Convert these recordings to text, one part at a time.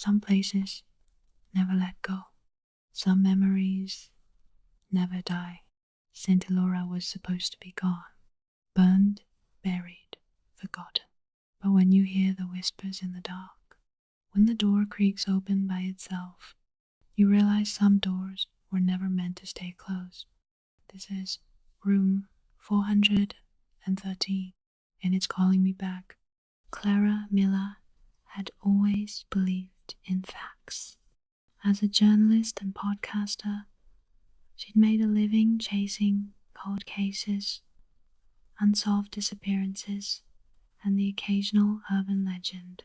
Some places never let go. Some memories never die. Saint Elora was supposed to be gone, burned, buried, forgotten. But when you hear the whispers in the dark, when the door creaks open by itself, you realize some doors were never meant to stay closed. This is room 413, and it's calling me back. Clara Miller had always believed in facts. As a journalist and podcaster, she'd made a living chasing cold cases, unsolved disappearances, and the occasional urban legend.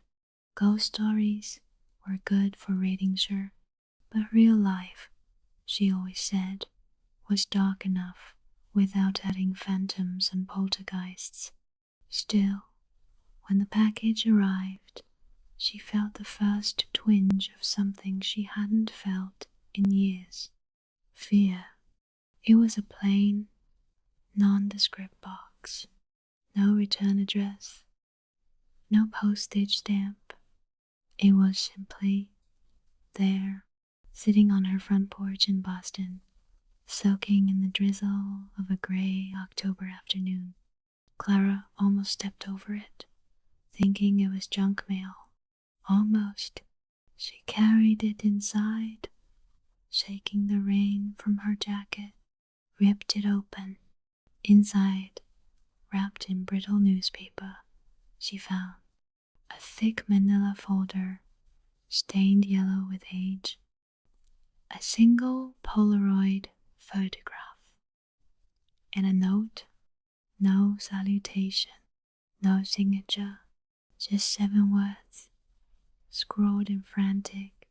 Ghost stories were good for ratings, sure, but real life, she always said, was dark enough without adding phantoms and poltergeists. Still, when the package arrived, she felt the first twinge of something she hadn't felt in years. Fear. It was a plain, nondescript box. No return address. No postage stamp. It was simply there, sitting on her front porch in Boston, soaking in the drizzle of a gray October afternoon. Clara almost stepped over it, thinking it was junk mail. Almost. She carried it inside, shaking the rain from her jacket, ripped it open. Inside, wrapped in brittle newspaper, she found a thick manila folder, stained yellow with age, a single Polaroid photograph, and a note. No salutation, no signature, just 7 words, scrawled in frantic,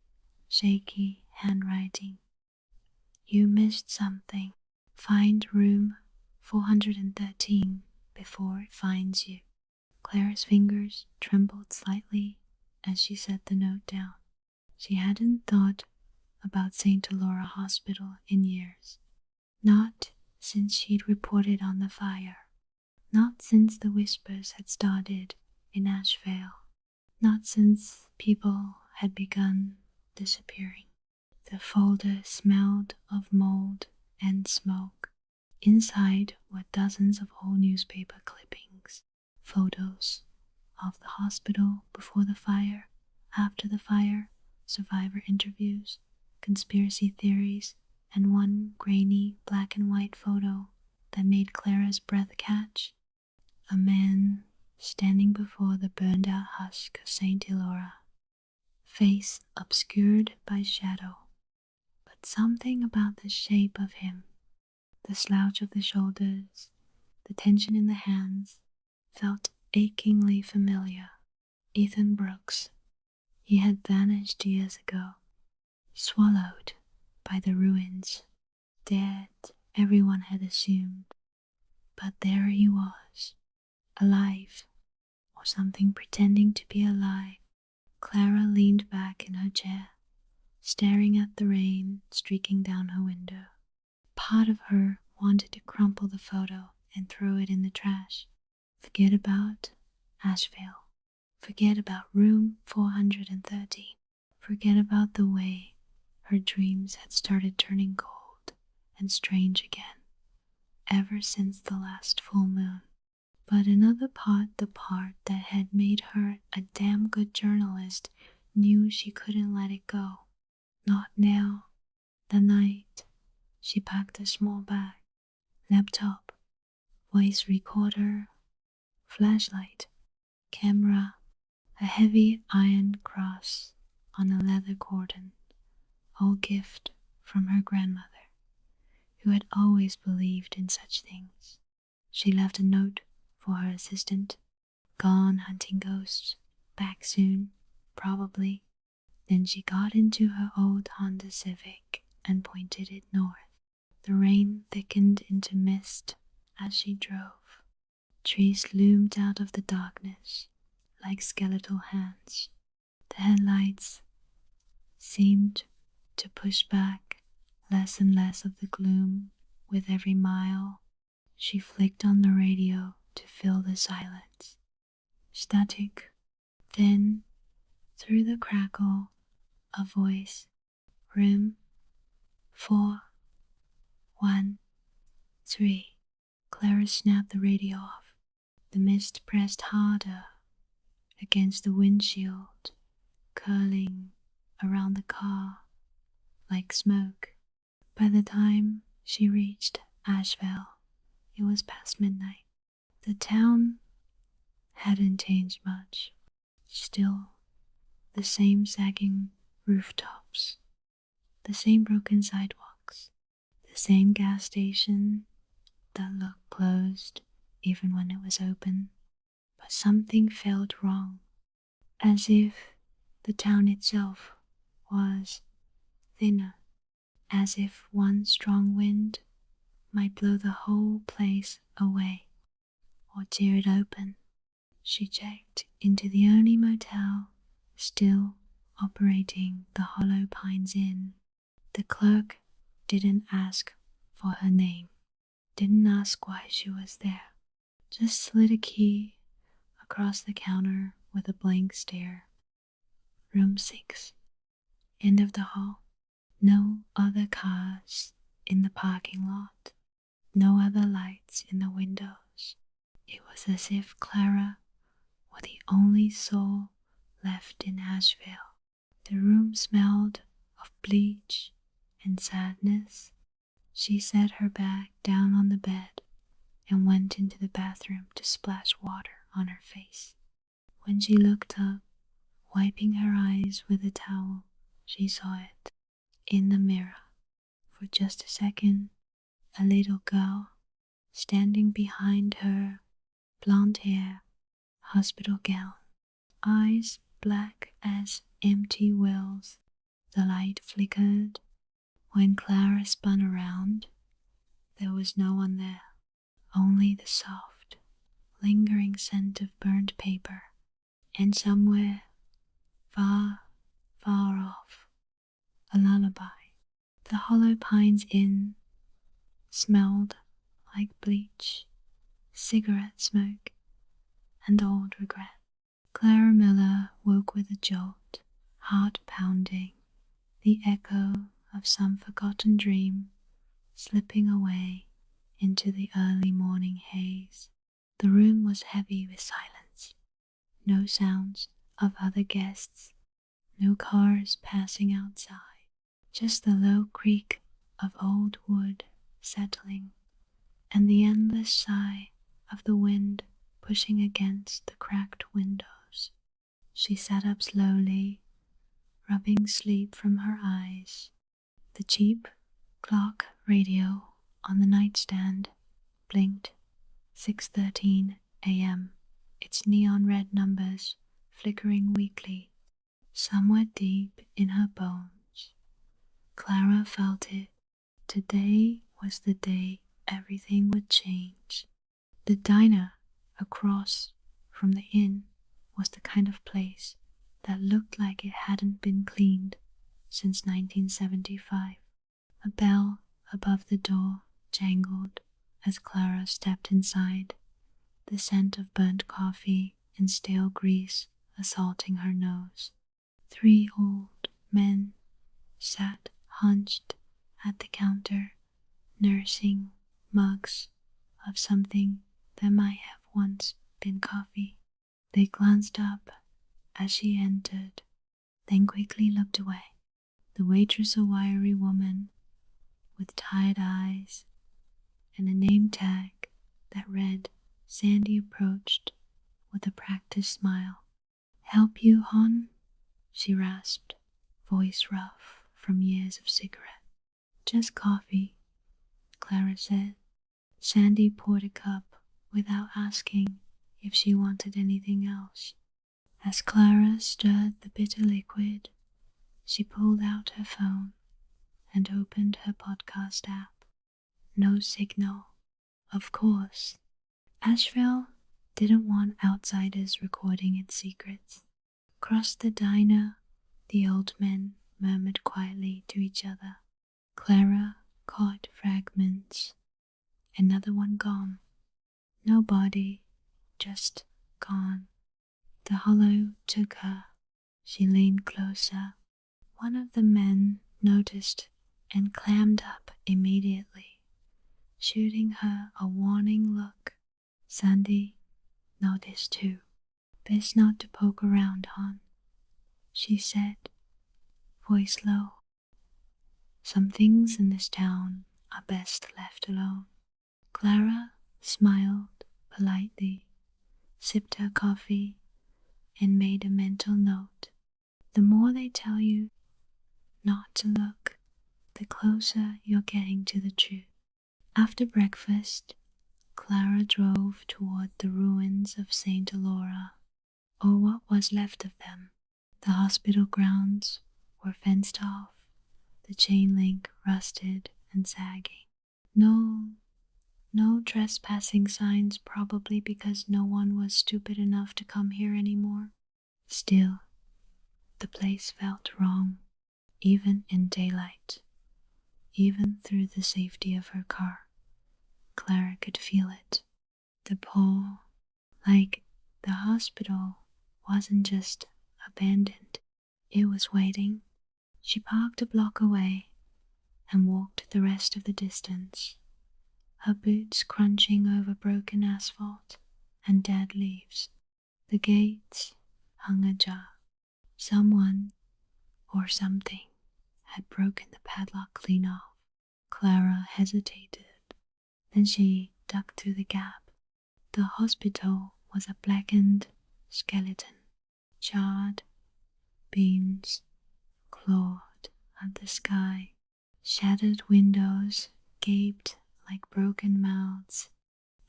shaky handwriting. You missed something. Find room 413 before it finds you. Clara's fingers trembled slightly as she set the note down. She hadn't thought about Saint Elora Hospital in years. Not since she'd reported on the fire. Not since the whispers had started in Ashvale. Not since people had begun disappearing. The folder smelled of mold and smoke. Inside were dozens of old newspaper clippings, photos of the hospital before the fire, after the fire, survivor interviews, conspiracy theories, and one grainy black and white photo that made Clara's breath catch. A man standing before the burned-out husk of Saint Elora, face obscured by shadow, but something about the shape of him, the slouch of the shoulders, the tension in the hands, felt achingly familiar. Ethan Brooks. He had vanished years ago, swallowed by the ruins, dead, everyone had assumed. But there he was, alive, or something pretending to be alive. Clara leaned back in her chair, staring at the rain streaking down her window. Part of her wanted to crumple the photo and throw it in the trash. Forget about Ashvale. Forget about room 413. Forget about the way her dreams had started turning cold and strange again, ever since the last full moon. But another part, the part that had made her a damn good journalist, knew she couldn't let it go. Not now. The night, she packed a small bag, laptop, voice recorder, flashlight, camera, a heavy iron cross on a leather cordon, old gift from her grandmother, who had always believed in such things. She left a note for her assistant, gone hunting ghosts, back soon, probably. Then she got into her old Honda Civic and pointed it north. The rain thickened into mist as she drove. Trees loomed out of the darkness like skeletal hands. The headlights seemed to push back less and less of the gloom with every mile. She flicked on the radio to fill the silence. Static. Then, through the crackle a voice. Room 413. Clara snapped the radio off. The mist pressed harder against the windshield, curling around the car like smoke. By the time she reached Ashvale, it was past midnight. The town hadn't changed much. Still, the same sagging rooftops, the same broken sidewalks, the same gas station that looked closed even when it was open. But something felt wrong, as if the town itself was thinner, as if one strong wind might blow the whole place away or tear it open. She checked into the only motel still operating, the Hollow Pines Inn. The clerk didn't ask for her name, didn't ask why she was there, just slid a key across the counter with a blank stare. Room 6. End of the hall. No other cars in the parking lot, no other lights in the windows. It was as if Clara were the only soul left in Ashvale. The room smelled of bleach and sadness. She set her bag down on the bed and went into the bathroom to splash water on her face. When she looked up, wiping her eyes with a towel, she saw it in the mirror. For just a second, a little girl standing behind her, blonde hair, hospital gown, eyes black as empty wells. The light flickered. When Clara spun around, there was no one there, only the soft, lingering scent of burnt paper, and somewhere, far, far off, a lullaby. The Hollow Pines Inn smelled like bleach, cigarette smoke, and old regret. Clara Miller woke with a jolt, heart pounding, the echo of some forgotten dream slipping away into the early morning haze. The room was heavy with silence. No sounds of other guests, no cars passing outside, just the low creak of old wood settling and the endless sigh of the wind pushing against the cracked windows. She sat up slowly, rubbing sleep from her eyes. The cheap clock radio on the nightstand blinked 6:13 a.m., its neon red numbers flickering weakly. Somewhere deep in her bones, Clara felt it. Today was the day everything would change. The diner across from the inn was the kind of place that looked like it hadn't been cleaned since 1975. A bell above the door jangled as Clara stepped inside, the scent of burnt coffee and stale grease assaulting her nose. 3 old men sat hunched at the counter, nursing mugs of something that might have once been coffee. They glanced up as she entered, then quickly looked away. The waitress, a wiry woman with tired eyes and a name tag that read Sandy, approached with a practiced smile. "Help you, hon?" she rasped, voice rough from years of cigarette. "Just coffee," Clara said. Sandy poured a cup without asking if she wanted anything else. As Clara stirred the bitter liquid, she pulled out her phone and opened her podcast app. No signal. Of course, Ashvale didn't want outsiders recording its secrets. Across the diner, the old men murmured quietly to each other. Clara caught fragments. Another one gone. No body, just gone. The hollow took her. She leaned closer. One of the men noticed and clammed up immediately, shooting her a warning look. Sandy noticed too. "Best not to poke around, hon," she said, voice low. "Some things in this town are best left alone." Clara smiled politely, sipped her coffee, and made a mental note. The more they tell you not to look, the closer you're getting to the truth. After breakfast, Clara drove toward the ruins of Saint Elora, or what was left of them. The hospital grounds were fenced off, the chain link rusted and sagging. No trespassing signs, probably because no one was stupid enough to come here anymore. Still, the place felt wrong, even in daylight, even through the safety of her car. Clara could feel it. The pull, like the hospital wasn't just abandoned, it was waiting. She parked a block away and walked the rest of the distance, her boots crunching over broken asphalt and dead leaves. The gates hung ajar. Someone or something had broken the padlock clean off. Clara hesitated. Then she ducked through the gap. The hospital was a blackened skeleton, charred beams clawed at the sky. Shattered windows gaped like broken mouths.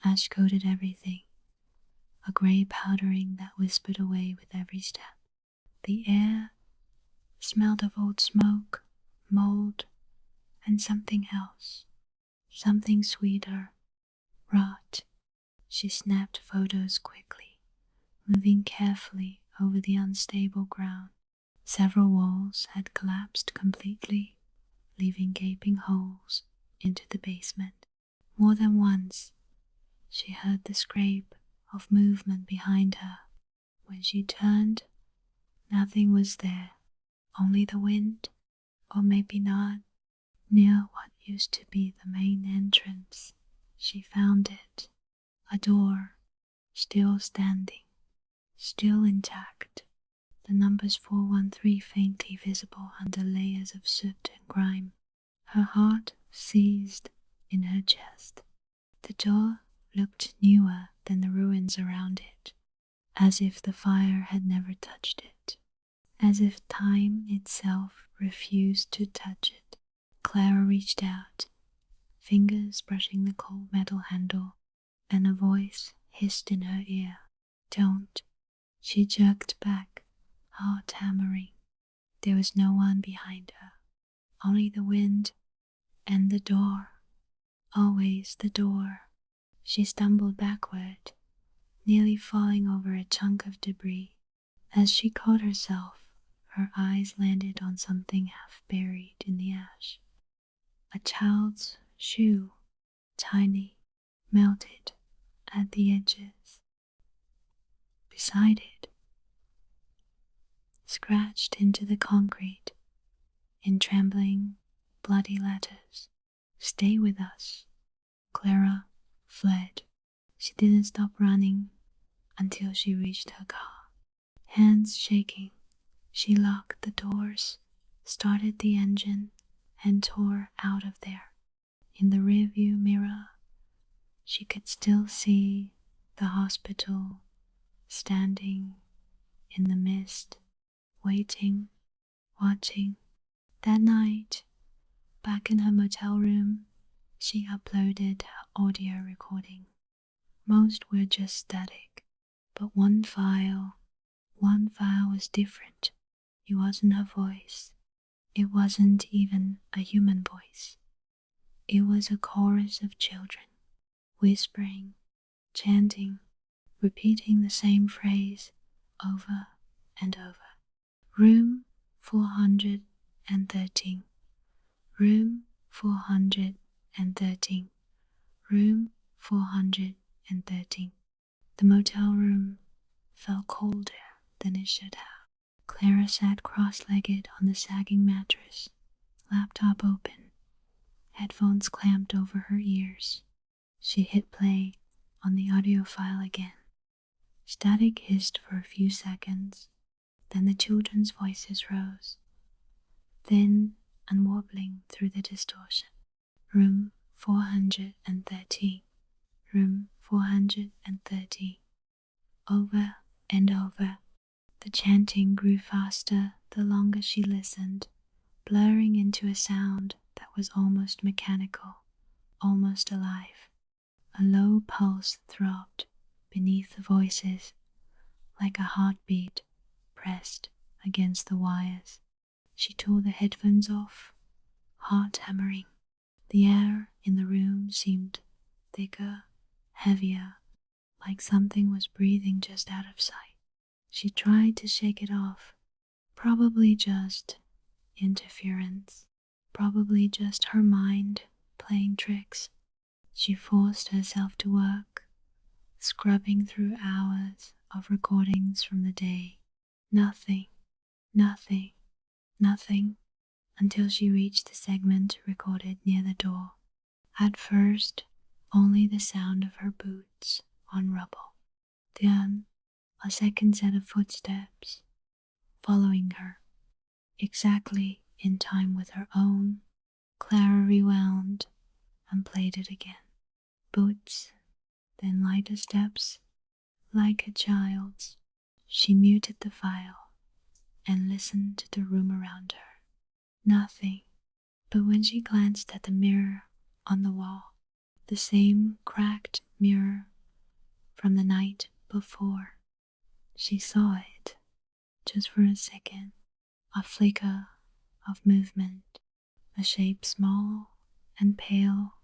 Ash coated everything, a grey powdering that whispered away with every step. The air smelled of old smoke, mold, and something else. Something sweeter. Rot. She snapped photos quickly, moving carefully over the unstable ground. Several walls had collapsed completely, leaving gaping holes into the basement. More than once, she heard the scrape of movement behind her. When she turned, nothing was there, only the wind, or maybe not. Near what used to be the main entrance, she found it. A door, still standing, still intact. The numbers 413 faintly visible under layers of soot and grime. Her heart seized in her chest. The door looked newer than the ruins around it, as if the fire had never touched it, as if time itself refused to touch it. Clara reached out, fingers brushing the cold metal handle, and a voice hissed in her ear. "Don't." She jerked back, heart hammering. There was no one behind her, only the wind and the door. Always the door. She stumbled backward, nearly falling over a chunk of debris. As she caught herself, her eyes landed on something half buried in the ash. A child's shoe, tiny, melted at the edges. Beside it, scratched into the concrete, in trembling, bloody letters, "Stay with us." Clara fled. She didn't stop running until she reached her car. Hands shaking, she locked the doors, started the engine, and tore out of there. In the rearview mirror, she could still see the hospital standing in the mist, waiting, watching. That night, back in her motel room, she uploaded her audio recording. Most were just static, but one file was different. It wasn't her voice. It wasn't even a human voice. It was a chorus of children, whispering, chanting, repeating the same phrase over and over. Room 413. Room 413. Room 413. The motel room felt colder than it should have. Clara sat cross-legged on the sagging mattress, laptop open, headphones clamped over her ears. She hit play on the audio file again. Static hissed for a few seconds, then the children's voices rose, thin and wobbling through the distortion. Room 413. Room 413. Over and over. The chanting grew faster the longer she listened, blurring into a sound that was almost mechanical, almost alive. A low pulse throbbed beneath the voices, like a heartbeat pressed against the wires. She tore the headphones off, heart hammering. The air in the room seemed thicker, heavier, like something was breathing just out of sight. She tried to shake it off, probably just interference, probably just her mind playing tricks. She forced herself to work, scrubbing through hours of recordings from the day. Nothing, nothing, nothing, until she reached the segment recorded near the door. At first, only the sound of her boots on rubble. Then, a second set of footsteps, following her, exactly in time with her own. Clara rewound and played it again. Boots, then lighter steps, like a child's. She muted the file and listened to the room around her. Nothing, but when she glanced at the mirror on the wall, the same cracked mirror from the night before, she saw it, just for a second, a flicker of movement, a shape small and pale,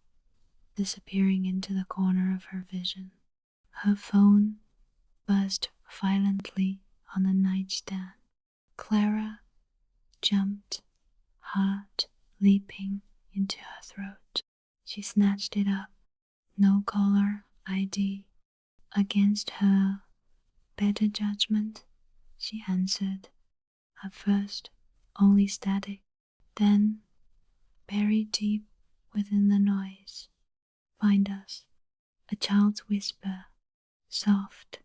disappearing into the corner of her vision. Her phone buzzed violently on the nightstand. Clara jumped, heart leaping into her throat. She snatched it up. No caller ID. Against her better judgment, she answered. At first, only static. Then, buried deep within the noise, find us. A child's whisper, soft,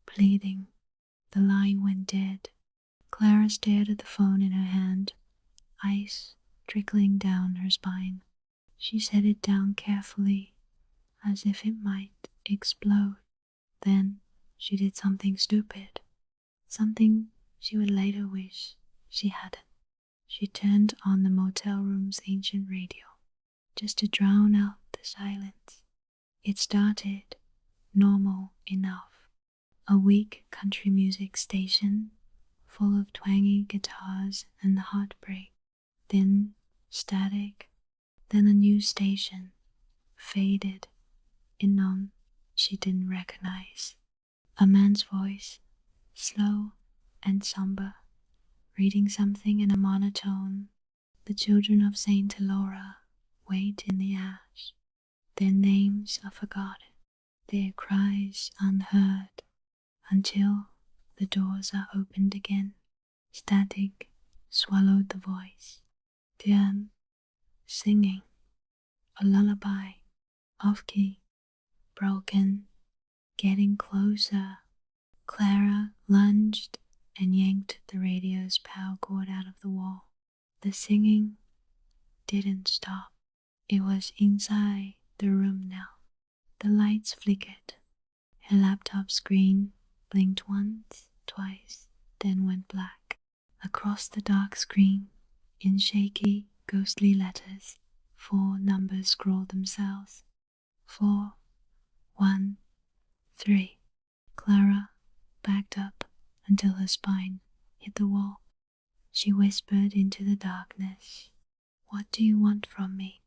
pleading. The line went dead. Clara stared at the phone in her hand, ice trickling down her spine. She set it down carefully, as if it might explode. Then she did something stupid, something she would later wish she hadn't. She turned on the motel room's ancient radio, just to drown out the silence. It started normal enough. A weak country music station, full of twangy guitars and heartbreak. Then static. Then a new station, faded in none she didn't recognize. A man's voice, slow and somber, reading something in a monotone. The children of Saint Elora wait in the ash. Their names are forgotten, their cries unheard, until the doors are opened again. Static swallowed the voice. Then, singing, a lullaby, off-key, broken, getting closer. Clara lunged and yanked the radio's power cord out of the wall. The singing didn't stop. It was inside the room now. The lights flickered. Her laptop screen blinked once, twice, then went black. Across the dark screen, in shaky, ghostly letters, 4 numbers scrawled themselves. 4, 1, 3. Clara backed up until her spine hit the wall. She whispered into the darkness, "What do you want from me?"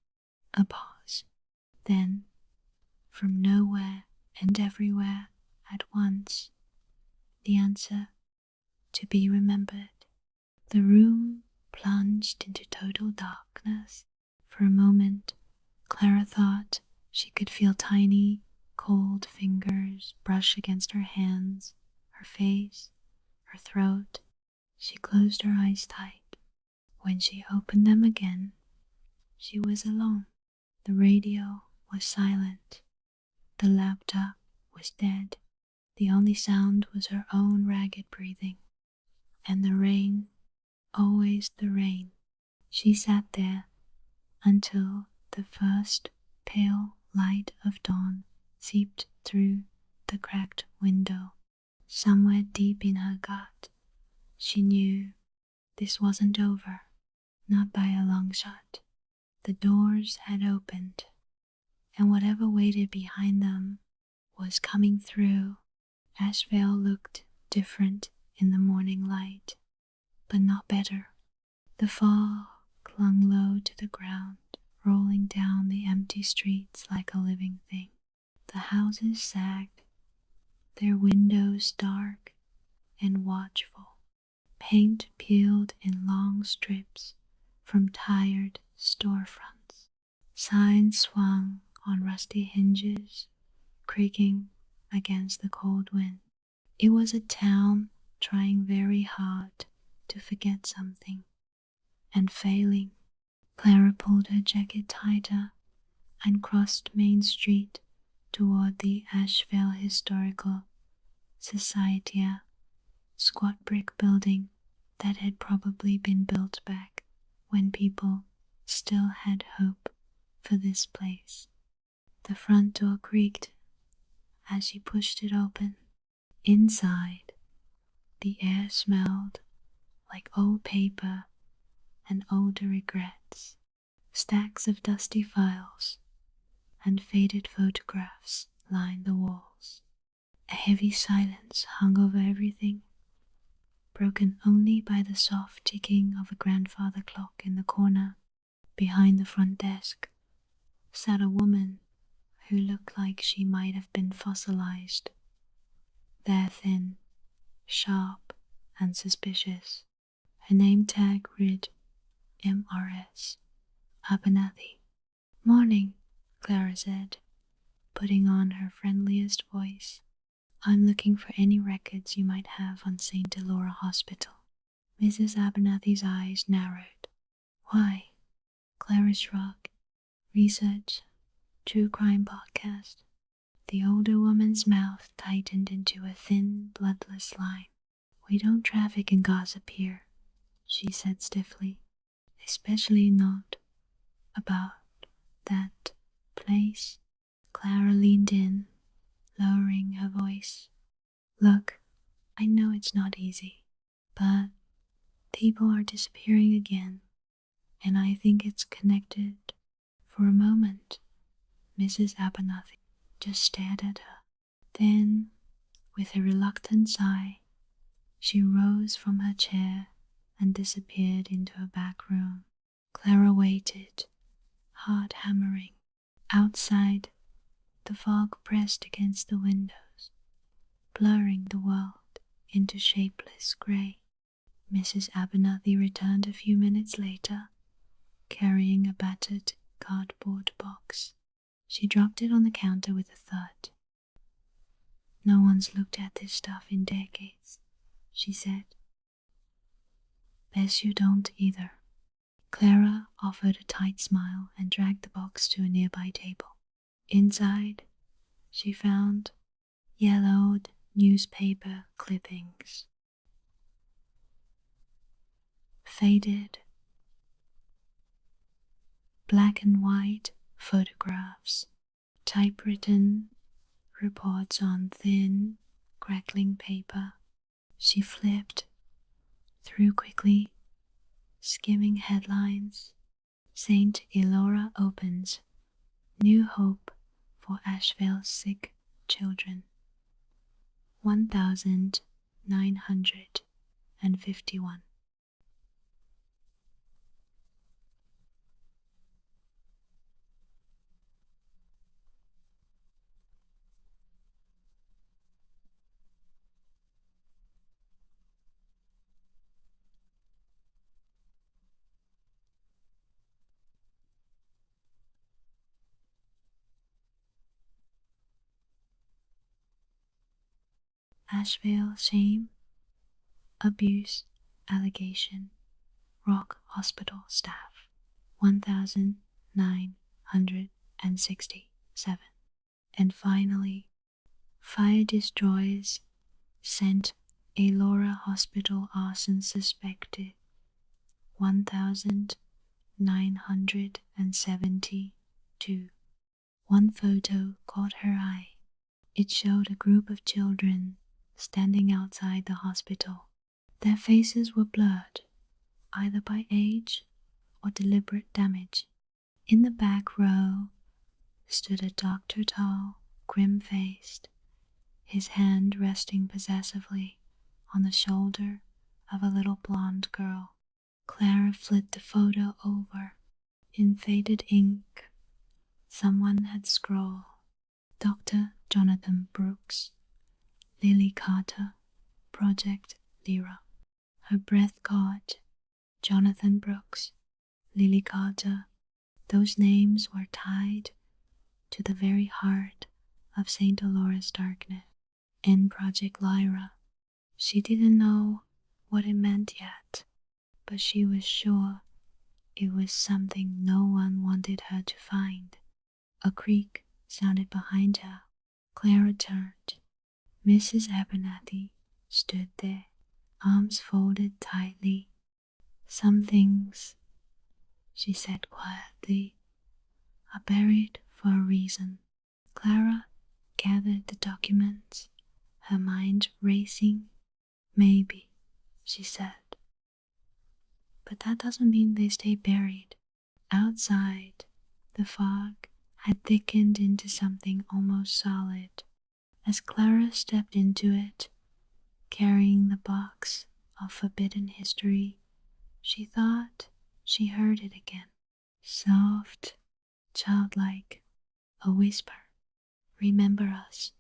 A pause. Then, from nowhere and everywhere at once, the answer, "To be remembered." The room plunged into total darkness. For a moment, Clara thought she could feel tiny, cold fingers brush against her hands, her face, her throat. She closed her eyes tight. When she opened them again, she was alone. The radio was silent. The laptop was dead. The only sound was her own ragged breathing. And the rain, always the rain. She sat there until the first pale light of dawn seeped through the cracked window. Somewhere deep in her gut, she knew this wasn't over, not by a long shot. The doors had opened, and whatever waited behind them was coming through. Ashvale looked different in the morning light, but not better. The fog clung low to the ground, rolling down the empty streets like a living thing. The houses sagged, their windows dark and watchful. Paint peeled in long strips from tired storefronts. Signs swung on rusty hinges, creaking against the cold wind. It was a town trying very hard to forget something, and failing. Clara pulled her jacket tighter and crossed Main Street toward the Ashvale Historical Society, a squat brick building that had probably been built back when people still had hope for this place. The front door creaked as she pushed it open. Inside, the air smelled like old paper and older regrets. Stacks of dusty files and faded photographs lined the walls. A heavy silence hung over everything, broken only by the soft ticking of a grandfather clock in the corner. Behind the front desk sat a woman who looked like she might have been fossilized. There, thin, sharp, and suspicious. Her name tag read MRS Abernathy. "Morning," Clara said, putting on her friendliest voice. "I'm looking for any records you might have on Saint Elora Hospital." Mrs. Abernathy's eyes narrowed. "Why?" Clara shrugged. "Research. True crime podcast." The older woman's mouth tightened into a thin, bloodless line. "We don't traffic in gossip here," she said stiffly. "Especially not about that place." Clara leaned in, lowering her voice. "Look, I know it's not easy, but people are disappearing again, and I think it's connected." For a moment, Mrs. Abernathy just stared at her. Then, with a reluctant sigh, she rose from her chair and disappeared into a back room. Clara waited, heart hammering. Outside, the fog pressed against the windows, blurring the world into shapeless grey. Mrs. Abernathy returned a few minutes later, carrying a battered cardboard box. She dropped it on the counter with a thud. "No one's looked at this stuff in decades," she said. "Best you don't either." Clara offered a tight smile and dragged the box to a nearby table. Inside, she found yellowed newspaper clippings, faded black and white photographs, typewritten reports on thin, crackling paper. She flipped through quickly, skimming headlines. "Saint Elora opens. New hope for Ashvale's sick children. 1951. Ashvale shame, abuse, allegation, Rock Hospital staff, 1,967. And finally, fire destroys Saint Elora Hospital arson suspected, 1,972. One photo caught her eye. It showed a group of children standing outside the hospital. Their faces were blurred, either by age or deliberate damage. In the back row stood a doctor, tall, grim-faced, his hand resting possessively on the shoulder of a little blonde girl. Clara flipped the photo over. In faded ink, someone had scrawled, Dr. Jonathan Brooks, Lily Carter, Project Lyra. Her breath caught. Jonathan Brooks, Lily Carter. Those names were tied to the very heart of Saint Elora's darkness. In Project Lyra, she didn't know what it meant yet, but she was sure it was something no one wanted her to find. A creak sounded behind her. Clara turned. Mrs. Abernathy stood there, arms folded tightly. Some things, she said quietly, are buried for a reason. Clara gathered the documents, her mind racing. Maybe, she said. But that doesn't mean they stay buried. Outside, the fog had thickened into something almost solid. As Clara stepped into it, carrying the box of forbidden history, she thought she heard it again. Soft, childlike, a whisper. Remember us.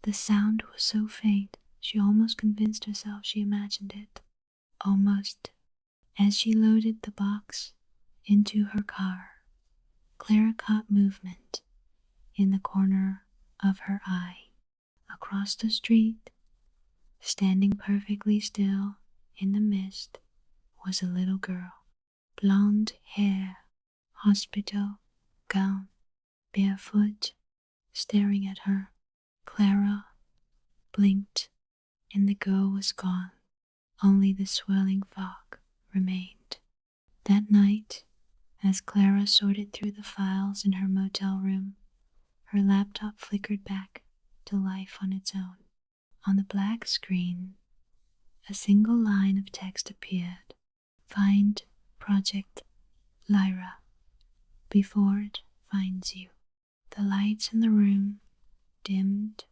The sound was so faint, she almost convinced herself she imagined it. Almost. As she loaded the box into her car, Clara caught movement in the corner of her eye. Across the street, standing perfectly still in the mist, was a little girl. Blonde hair, hospital gown, barefoot, staring at her. Clara blinked, and the girl was gone. Only the swirling fog remained. That night, as Clara sorted through the files in her motel room, her laptop flickered back to life on its own. On the black screen, a single line of text appeared. Find Project Lyra before it finds you. The lights in the room dimmed.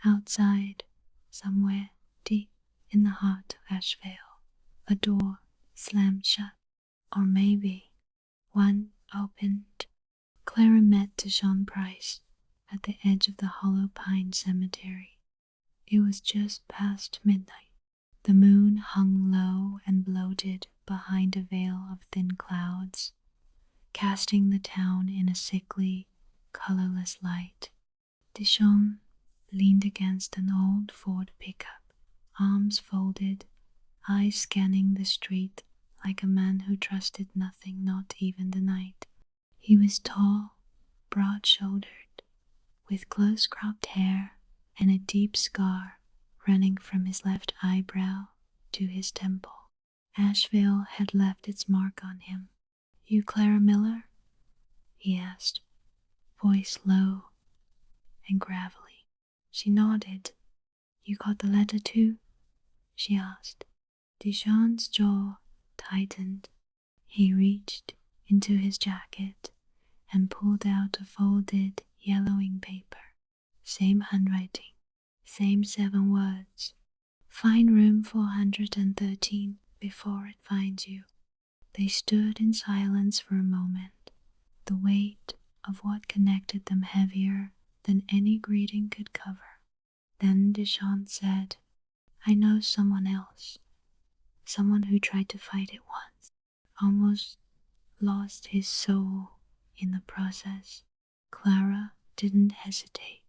Outside, somewhere deep in the heart of Ashvale, a door slammed shut. Or maybe one opened. Clara met Deshaun Price at the edge of the Hollow Pine Cemetery. It was just past midnight. The moon hung low and bloated behind a veil of thin clouds, casting the town in a sickly, colorless light. Deshaun leaned against an old Ford pickup, arms folded, eyes scanning the street like a man who trusted nothing, not even the night. He was tall, broad-shouldered, with close-cropped hair and a deep scar running from his left eyebrow to his temple. Ashvale had left its mark on him. You Clara Miller? He asked, voice low and gravelly. She nodded. You got the letter too? She asked. Deshaun's jaw tightened. He reached into his jacket and pulled out a folded yellowing paper. Same handwriting, same 7 words. Find room 413 before it finds you. They stood in silence for a moment, the weight of what connected them heavier than any greeting could cover. Then Deshaun said, I know someone else, someone who tried to fight it once, almost lost his soul in the process. Clara didn't hesitate.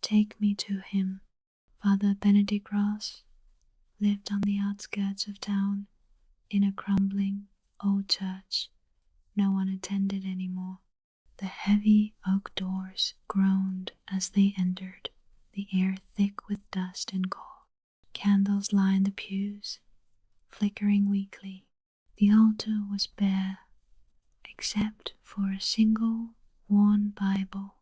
Take me to him. Father Benedict Ross lived on the outskirts of town in a crumbling old church no one attended anymore. The heavy oak doors groaned as they entered, the air thick with dust and coal. Candles lined the pews, flickering weakly. The altar was bare, except for a single worn Bible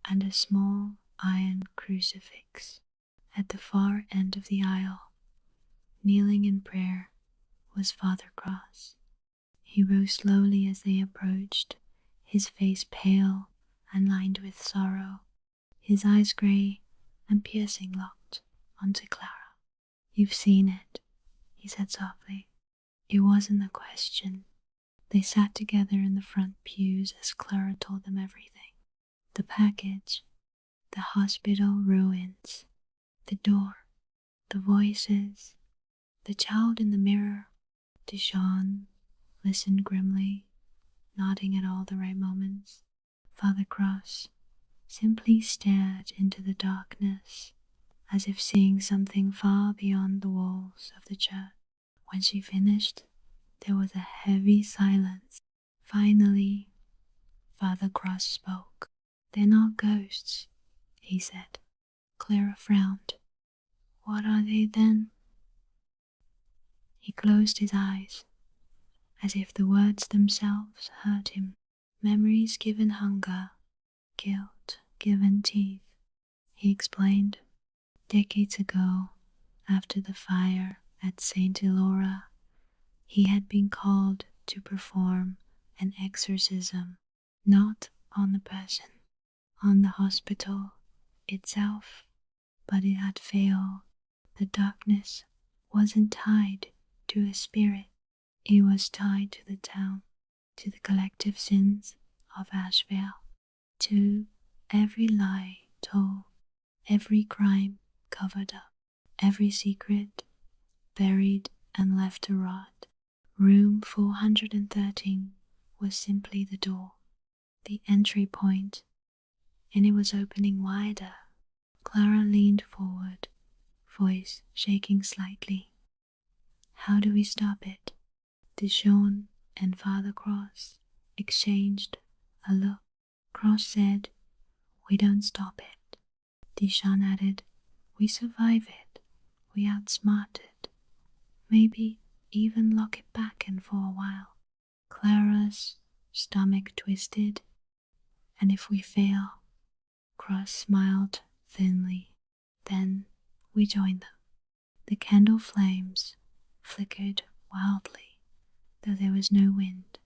and a small iron crucifix. At the far end of the aisle, kneeling in prayer, was Father Cross. He rose slowly as they approached, his face pale and lined with sorrow, his eyes grey and piercing locked onto Clara. "You've seen it," he said softly. It wasn't a question. They sat together in the front pews as Clara told them everything. The package, the hospital ruins, the door, the voices, the child in the mirror. Deshawn listened grimly, nodding at all the right moments. Father Cross simply stared into the darkness, as if seeing something far beyond the walls of the church. When she finished, there was a heavy silence. Finally, Father Cross spoke. "They're not ghosts," he said. Clara frowned. "What are they then?" He closed his eyes, as if the words themselves hurt him. "Memories given hunger, guilt given teeth," he explained. "Decades ago, after the fire at Saint Elora, he had been called to perform an exorcism, not on the person, on the hospital itself, but it had failed. The darkness wasn't tied to a spirit, it was tied to the town, to the collective sins of Ashvale, to every lie told, every crime covered up, every secret buried and left to rot. Room 413 was simply the door, the entry point, and it was opening wider. Clara leaned forward, voice shaking slightly. "How do we stop it?" Deshawn and Father Cross exchanged a look. Cross said, "We don't stop it." Deshawn added, "We survive it. We outsmart it. Maybe even lock it back in for a while." Clara's stomach twisted. "And if we fail?" Cross smiled thinly. "Then we join them." The candle flames flickered wildly, though there was no wind.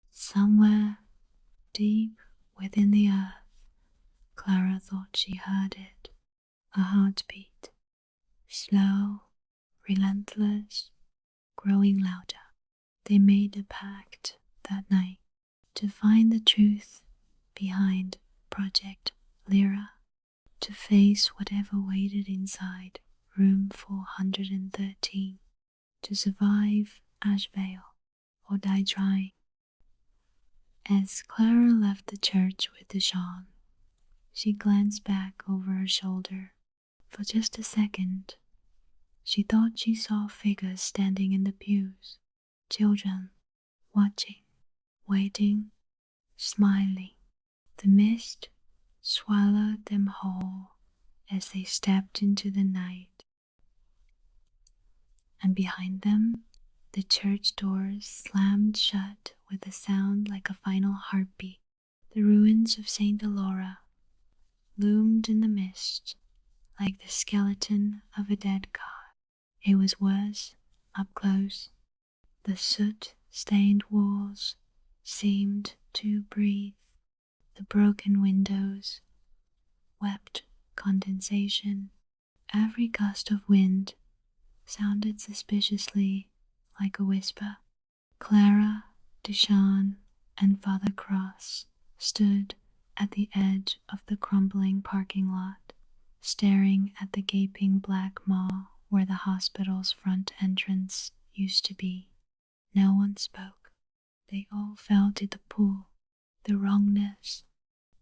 Somewhere deep within the earth, Clara thought she heard it, a heartbeat, slow, relentless, growing louder. They made a pact that night to find the truth behind Project Lyra, to face whatever waited inside room 413, to survive Ashvale or die trying. As Clara left the church with Deshawn, she glanced back over her shoulder. For just a second, she thought she saw figures standing in the pews, children, watching, waiting, smiling. The mist swallowed them whole as they stepped into the night, and behind them, the church doors slammed shut with a sound like a final heartbeat. The ruins of Saint Elora loomed in the mist like the skeleton of a dead god. It was worse up close. The soot-stained walls seemed to breathe. The broken windows wept condensation. Every gust of wind sounded suspiciously like a whisper. Clara, Deshawn, and Father Cross stood at the edge of the crumbling parking lot, staring at the gaping black maw where the hospital's front entrance used to be. No one spoke. They all felt it, the pull, the wrongness,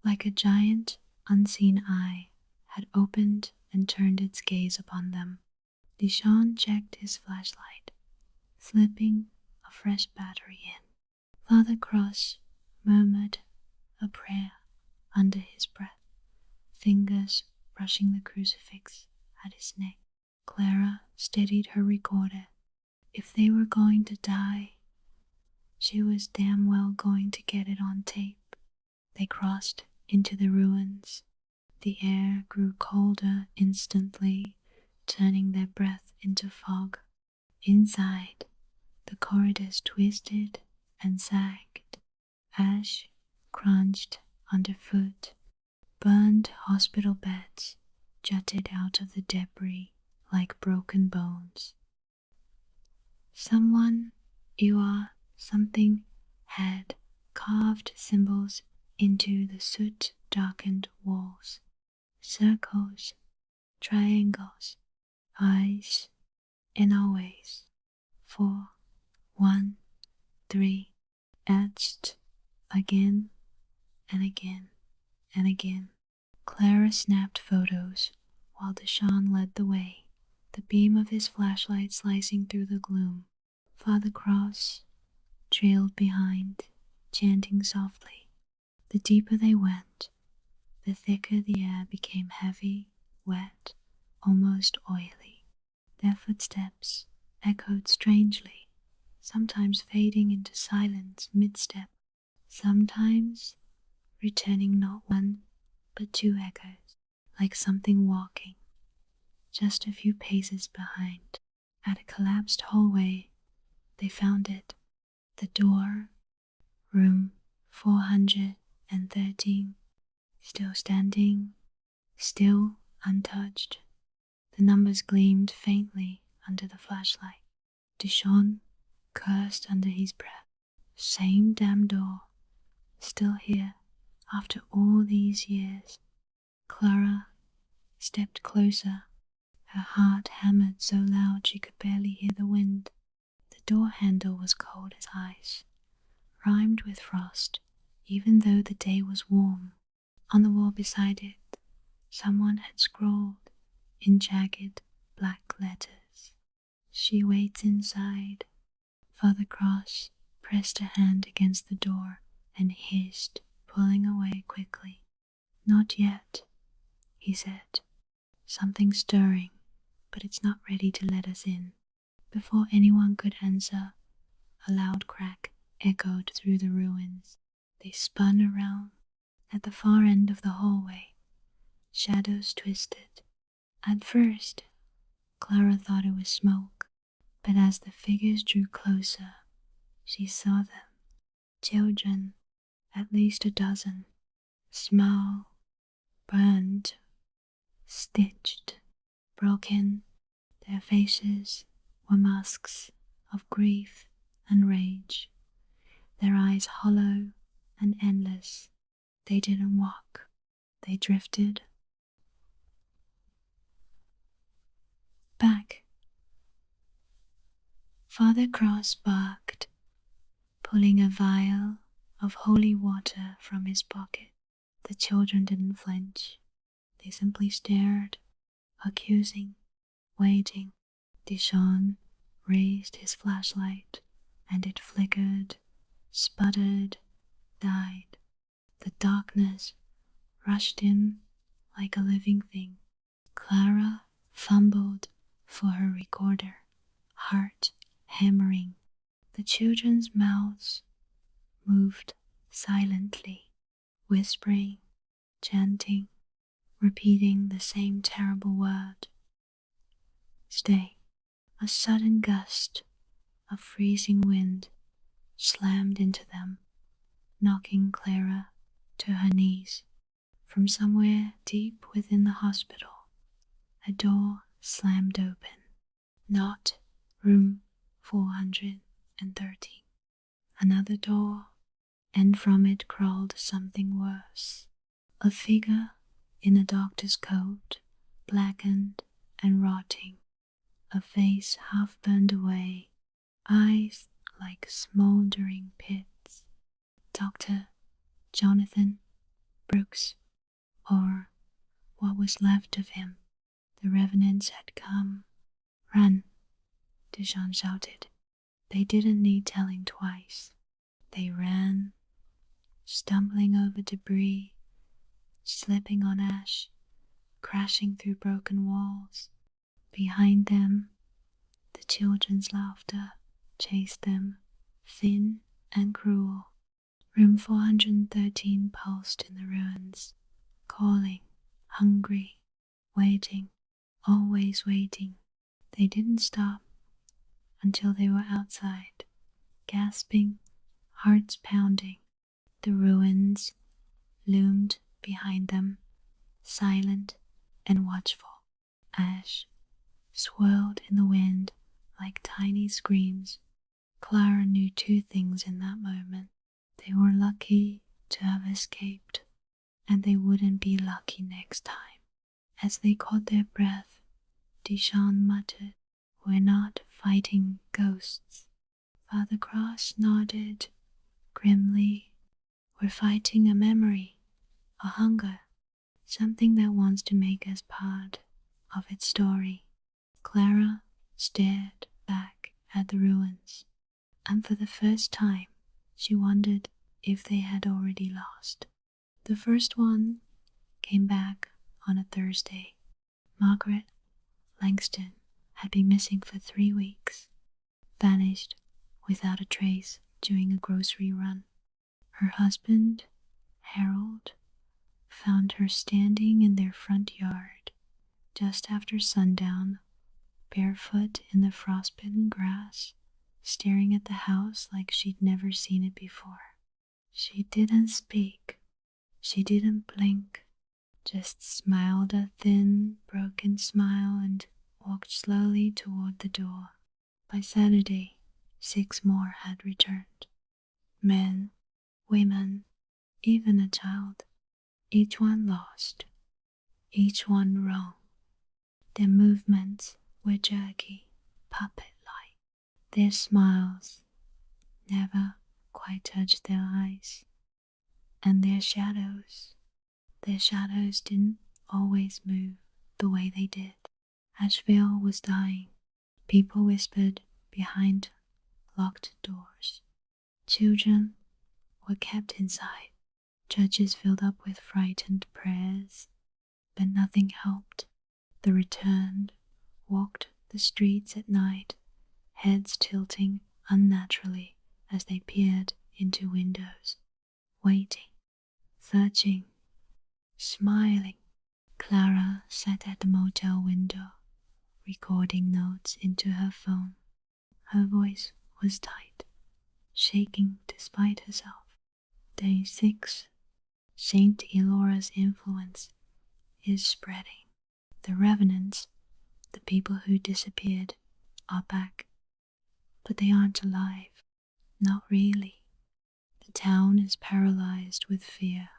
like a giant, unseen eye had opened and turned its gaze upon them. Deshawn checked his flashlight, slipping a fresh battery in. Father Cross murmured a prayer under his breath, fingers brushing the crucifix at his neck. Clara steadied her recorder. If they were going to die, she was damn well going to get it on tape. They crossed into the ruins. The air grew colder instantly, turning their breath into fog. Inside, the corridors twisted and sagged. Ash crunched underfoot. Burned hospital beds jutted out of the debris like broken bones. Someone, you are something, had carved symbols into the soot-darkened walls. Circles, triangles, eyes, and always. 4, 1, 3, etched again and again and again. Clara snapped photos while Deshaun led the way, the beam of his flashlight slicing through the gloom. Father Cross trailed behind, chanting softly. The deeper they went, the thicker the air became, heavy, wet, almost oily. Their footsteps echoed strangely, sometimes fading into silence mid-step, sometimes returning not one but 2 echoes, like something walking just a few paces behind. At a collapsed hallway, they found it. The door, room 413, still standing, still untouched. The numbers gleamed faintly under the flashlight. Deshaun cursed under his breath. Same damn door, still here after all these years. Clara stepped closer. Her heart hammered so loud she could barely hear the wind. The door handle was cold as ice, rimed with frost, even though the day was warm. On the wall beside it, someone had scrawled in jagged black letters, "She waits inside." Father Cross pressed a hand against the door and hissed, pulling away quickly. "Not yet," he said. "Something stirring, but it's not ready to let us in." Before anyone could answer, a loud crack echoed through the ruins. They spun around. At the far end of the hallway, shadows twisted. At first, Clara thought it was smoke, but as the figures drew closer, she saw them. Children, at least a dozen, small, burned, stitched, broken. Their faces were masks of grief and rage, their eyes hollow and endless. They didn't walk, they drifted. Back. Father Cross barked, pulling a vial of holy water from his pocket. The children didn't flinch. They simply stared, accusing, waiting. Deshaun raised his flashlight, and it flickered, sputtered, died. The darkness rushed in like a living thing. Clara fumbled for her recorder, heart hammering. The children's mouths moved silently, whispering, chanting, repeating the same terrible word. Stay. A sudden gust of freezing wind slammed into them, knocking Clara to her knees. From somewhere deep within the hospital, a door slammed open. Not room 413. Another door, and from it crawled something worse. A figure in a doctor's coat, blackened and rotting. A face half burned away, eyes like smoldering pits. Dr. Jonathan Brooks, or what was left of him. The Revenants had come. "Run," Deshaun shouted. They didn't need telling twice. They ran, stumbling over debris, slipping on ash, crashing through broken walls. Behind them, the children's laughter chased them, thin and cruel. Room 413 pulsed in the ruins, calling, hungry, waiting, always waiting. They didn't stop until they were outside, gasping, hearts pounding. The ruins loomed behind them, silent and watchful. Ash swirled in the wind like tiny screams. Clara knew two things in that moment. They were lucky to have escaped, and they wouldn't be lucky next time. As they caught their breath, Deshaun muttered, "We're not fighting ghosts." Father Cross nodded grimly. "We're fighting a memory, a hunger, something that wants to make us part of its story." Clara stared back at the ruins, and for the first time she wondered if they had already lost. The first one came back on a Thursday. Margaret Langston had been missing for 3 weeks, vanished without a trace during a grocery run. Her husband, Harold, found her standing in their front yard just after sundown, barefoot in the frostbitten grass, staring at the house like she'd never seen it before. She didn't speak. She didn't blink, just smiled a thin, broken smile and walked slowly toward the door. By Saturday, 6 more had returned. Men, women, even a child. Each one lost, each one wrong. Their movements were jerky, puppet-like. Their smiles never quite touched their eyes. And their shadows didn't always move the way they did. Ashvale was dying. People whispered behind locked doors. Children were kept inside. Churches filled up with frightened prayers, but nothing helped. The returned walked the streets at night, heads tilting unnaturally as they peered into windows, waiting, searching, smiling. Clara sat at the motel window, recording notes into her phone. Her voice was tight, shaking despite herself. Day 6. Saint Elora's influence is spreading. The Revenants, the people who disappeared, are back. But they aren't alive. Not really. The town is paralyzed with fear.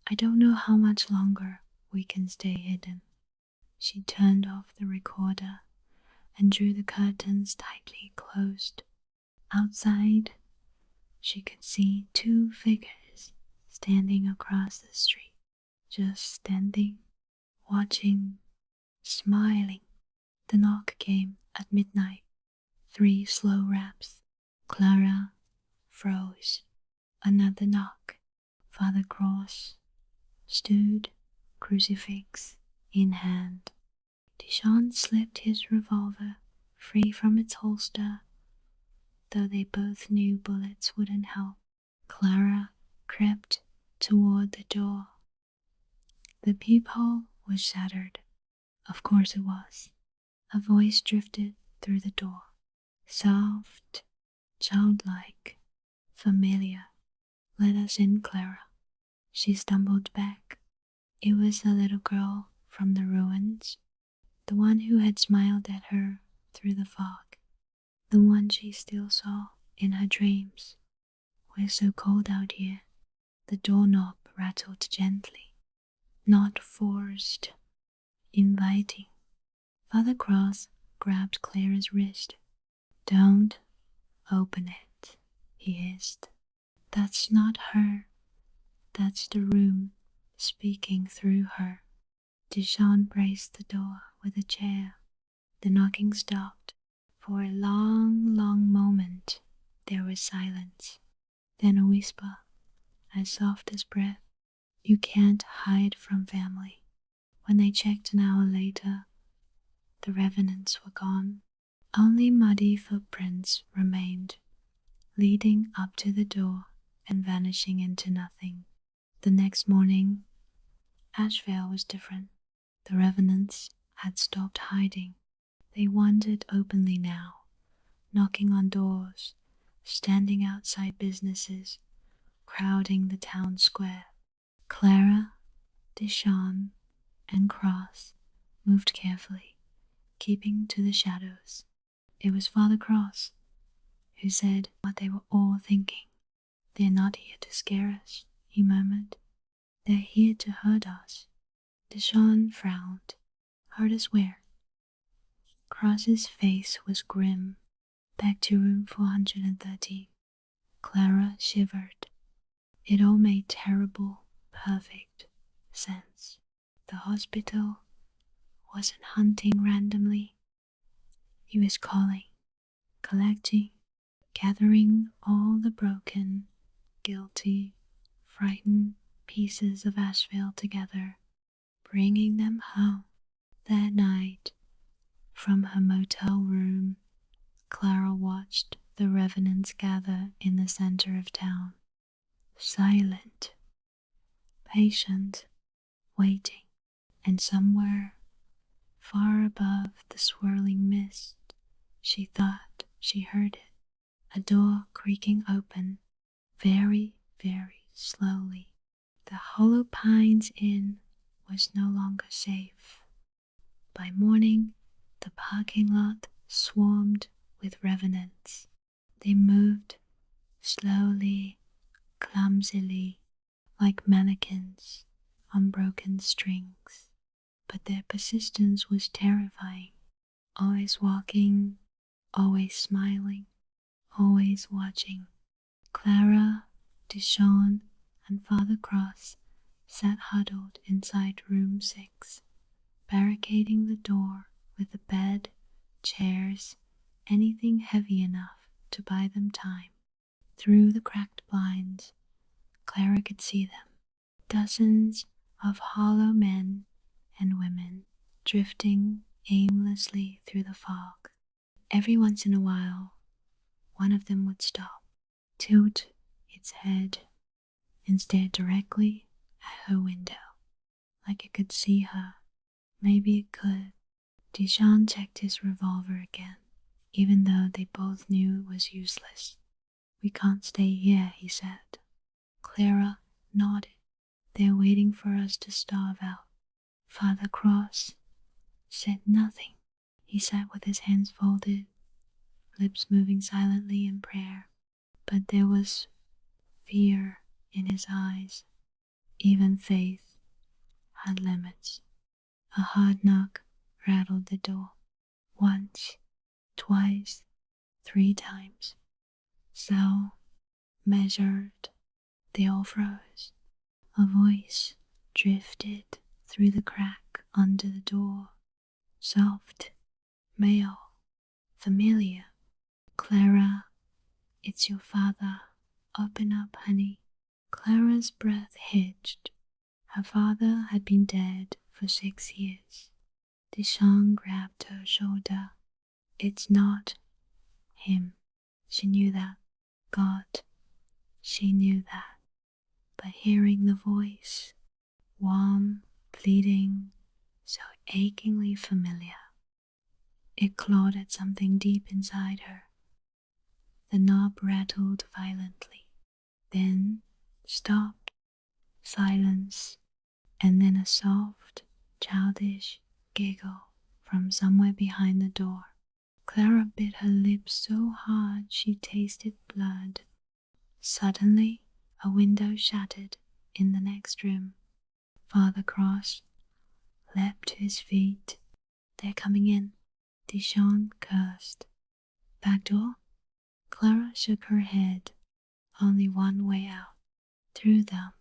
I don't know how much longer we can stay hidden. She turned off the recorder and drew the curtains tightly closed. Outside, she could see 2 figures standing across the street, just standing, watching, smiling. The knock came at midnight. 3 slow raps. Clara froze. Another knock. Father Cross stood, crucifix in hand. Deshaun slipped his revolver free from its holster, though they both knew bullets wouldn't help. Clara crept toward the door. The peephole was shattered. Of course it was. A voice drifted through the door. Soft, childlike, familiar. "Let us in, Clara." She stumbled back. It was a little girl from the ruins, the one who had smiled at her through the fog, the one she still saw in her dreams. "We're so cold out here." The doorknob rattled gently, not forced, inviting. Father Cross grabbed Clara's wrist. "Don't open it," he hissed. "That's not her. That's the room speaking through her." Deshaun braced the door with a chair. The knocking stopped. For a long, long moment there was silence, then a whisper, as soft as breath. You can't hide from family. When they checked an hour later, the Revenants were gone. Only muddy footprints remained, leading up to the door and vanishing into nothing. The next morning, Ashvale was different. The Revenants had stopped hiding. They wandered openly now, knocking on doors, standing outside businesses, crowding the town square. Clara, Deshawn, and Cross moved carefully, keeping to the shadows. It was Father Cross who said what they were all thinking. "They're not here to scare us," he murmured. "They're here to hurt us." Deshawn frowned. "Hurt us where?" Cross's face was grim. "Back to room 413. Clara shivered. It all made terrible, perfect sense. The hospital wasn't hunting randomly. He was calling, collecting, gathering all the broken, guilty, frightened pieces of Ashvale together, bringing them home. That night, from her motel room, Clara watched the Revenants gather in the center of town. Silent, patient, waiting, and somewhere far above the swirling mist, she thought she heard it. A door creaking open, very, very slowly. The Hollow Pines Inn was no longer safe. By morning, the parking lot swarmed with Revenants. They moved slowly, clumsily, like mannequins on broken strings. But their persistence was terrifying. Always walking, always smiling, always watching. Clara, Deshawn, and Father Cross sat huddled inside room 6, barricading the door with a bed, chairs, anything heavy enough to buy them time. Through the cracked blinds, Clara could see them. Dozens of hollow men and women drifting aimlessly through the fog. Every once in a while, one of them would stop, tilt its head, and stare directly at her window, like it could see her. Maybe it could. Deshawn checked his revolver again, even though they both knew it was useless. "We can't stay here," he said. Clara nodded. "They're waiting for us to starve out." Father Cross said nothing. He sat with his hands folded, lips moving silently in prayer. But there was fear in his eyes. Even faith had limits. A hard knock rattled the door. Once, twice, 3 times. So measured, they all froze. A voice drifted through the crack under the door. Soft, male, familiar. "Clara, it's your father. Open up, honey." Clara's breath hitched. Her father had been dead for 6 years. Deshawn grabbed her shoulder. "It's not him." She knew that. God, she knew that. But hearing the voice, warm, pleading, so achingly familiar, it clawed at something deep inside her. The knob rattled violently, then stopped. Silence, and then a soft, childish giggle from somewhere behind the door. Clara bit her lips so hard she tasted blood. Suddenly, a window shattered in the next room. Father Cross leapt to his feet. "They're coming in." Deshawn cursed. "Back door?" Clara shook her head. Only one way out. Through them.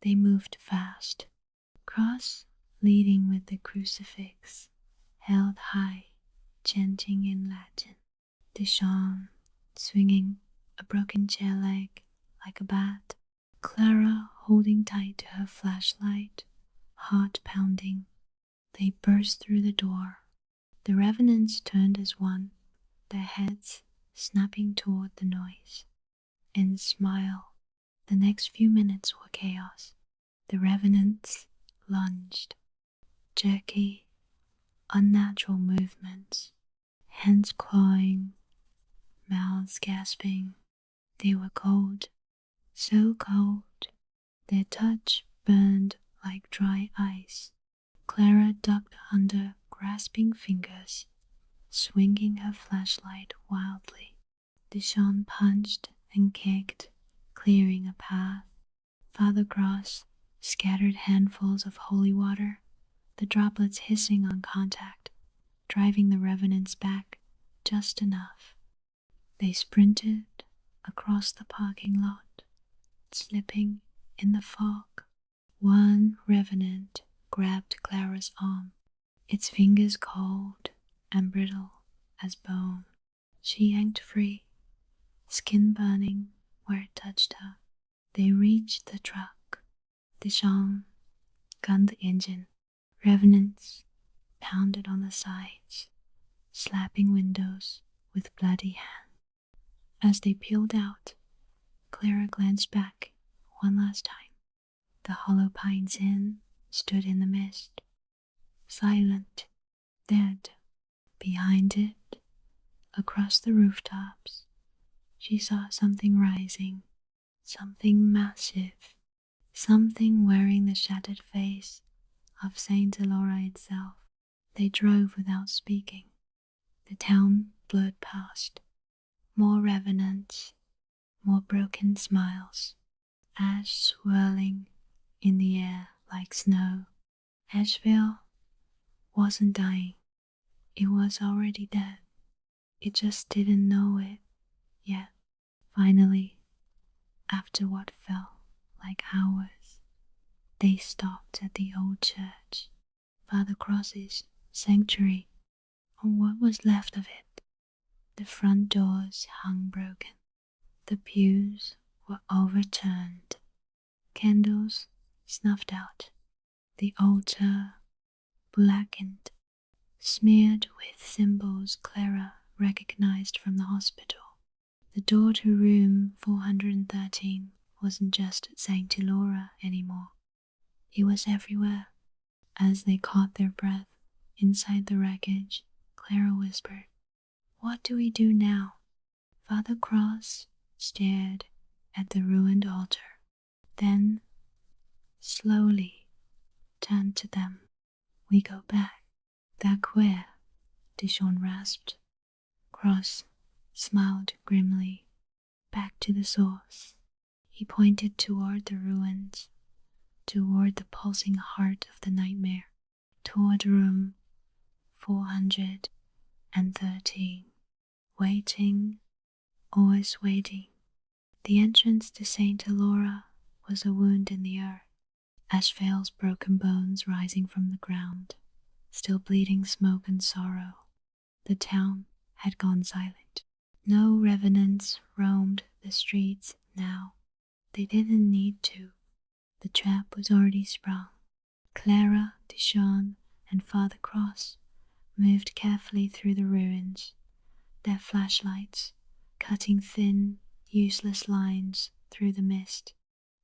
They moved fast. Cross leading with the crucifix, held high, chanting in Latin. Deshawn swinging a broken chair leg like a bat, Clara holding tight to her flashlight, heart pounding. They burst through the door. The Revenants turned as one, their heads snapping toward the noise. And smile. The next few minutes were chaos. The Revenants lunged. Jerky, unnatural movements, hands clawing, mouths gasping. They were cold, so cold, their touch burned like dry ice. Clara ducked under grasping fingers, swinging her flashlight wildly. Deshawn punched and kicked, clearing a path. Father Cross scattered handfuls of holy water, the droplets hissing on contact, driving the Revenants back just enough. They sprinted across the parking lot, slipping in the fog. One Revenant grabbed Clara's arm, its fingers cold and brittle as bone. She yanked free, skin burning where it touched her. They reached the truck. Deshawn gunned the engine. Revenants pounded on the sides, slapping windows with bloody hands. As they peeled out, Clara glanced back one last time. The Hollow Pines Inn stood in the mist, silent, dead. Behind it, across the rooftops, she saw something rising, something massive, something wearing the shattered face of Saint Elora itself. They drove without speaking. The town blurred past. More Revenants, more broken smiles, ash swirling in the air like snow. Ashvale wasn't dying. It was already dead. It just didn't know it yet. Finally, after what felt like hours, they stopped at the old church, Father Cross's sanctuary, or what was left of it. The front doors hung broken. The pews were overturned. Candles snuffed out. The altar blackened, smeared with symbols Clara recognized from the hospital. The door to room 413 wasn't just at Saint Elora anymore. It was everywhere. As they caught their breath inside the wreckage, Clara whispered, "What do we do now?" Father Cross stared at the ruined altar, then slowly turned to them. "We go back." "Back where?" Deshawn rasped. Cross smiled grimly. "Back to the source." He pointed toward the ruins, toward the pulsing heart of the nightmare, toward room 413. Waiting, always waiting. The entrance to Saint Elora was a wound in the earth. Ashvale's broken bones rising from the ground, still bleeding smoke and sorrow. The town had gone silent. No Revenants roamed the streets now. They didn't need to. The trap was already sprung. Clara, Deshawn, and Father Cross moved carefully through the ruins, their flashlights cutting thin, useless lines through the mist.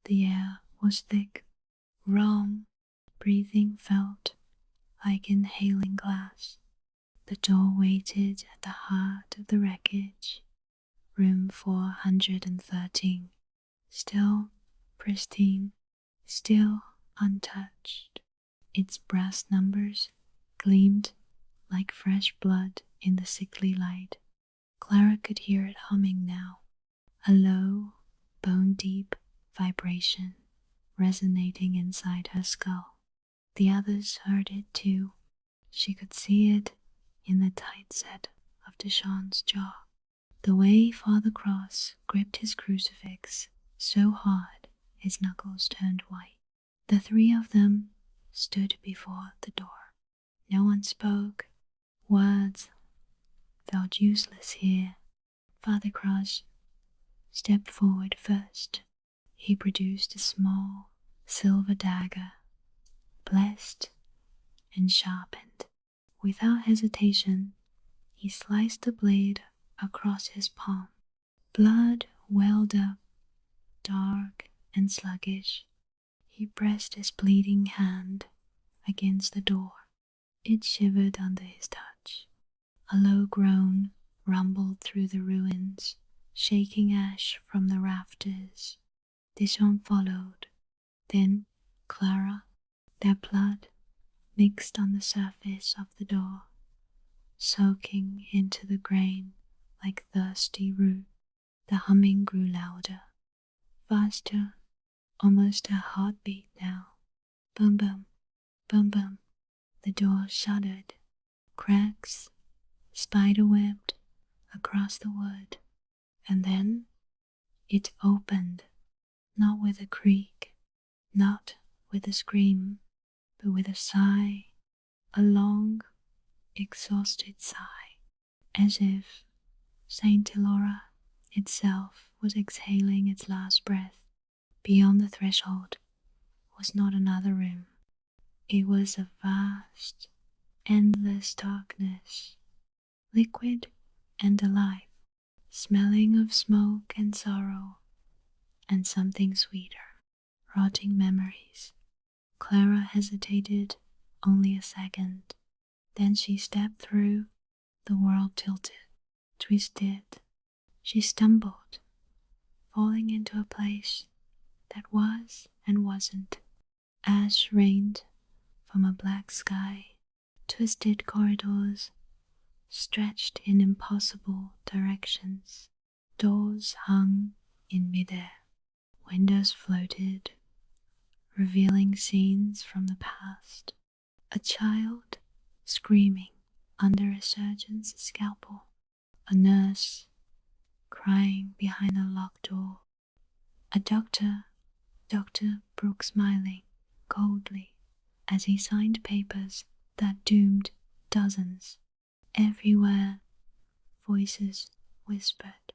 The air was thick, wrong. Breathing felt like inhaling glass. The door waited at the heart of the wreckage. Room 413. Still pristine, still untouched. Its brass numbers gleamed like fresh blood in the sickly light. Clara could hear it humming now, a low, bone-deep vibration resonating inside her skull. The others heard it too. She could see it in the tight set of Deshawn's jaw, the way Father Cross gripped his crucifix so hard his knuckles turned white. The three of them stood before the door. No one spoke. Words felt useless here. Father Cross stepped forward first. He produced a small silver dagger, blessed and sharpened. Without hesitation, he sliced the blade across his palm. Blood welled up, dark and sluggish. He pressed his bleeding hand against the door. It shivered under his touch. A low groan rumbled through the ruins, shaking ash from the rafters. Dishon followed. Then Clara, their blood mixed on the surface of the door, soaking into the grain like thirsty root. The humming grew louder, faster, almost a heartbeat now. Boom, boom, boom, boom. The door shuddered. Cracks spiderwebbed across the wood, and then it opened, not with a creak, not with a scream, but with a sigh, a long, exhausted sigh, as if Saint Elora itself was exhaling its last breath. Beyond the threshold was not another room. It was a vast, endless darkness, liquid and alive, smelling of smoke and sorrow, and something sweeter, rotting memories. Clara hesitated only a second. Then she stepped through. The world tilted, twisted. She stumbled, falling into a place that was and wasn't. Ash rained from a black sky. Twisted corridors stretched in impossible directions. Doors hung in midair. Windows floated, revealing scenes from the past. A child screaming under a surgeon's scalpel. A nurse crying behind a locked door. A doctor, Dr. Brooke, smiling coldly as he signed papers that doomed dozens. Everywhere, voices whispered,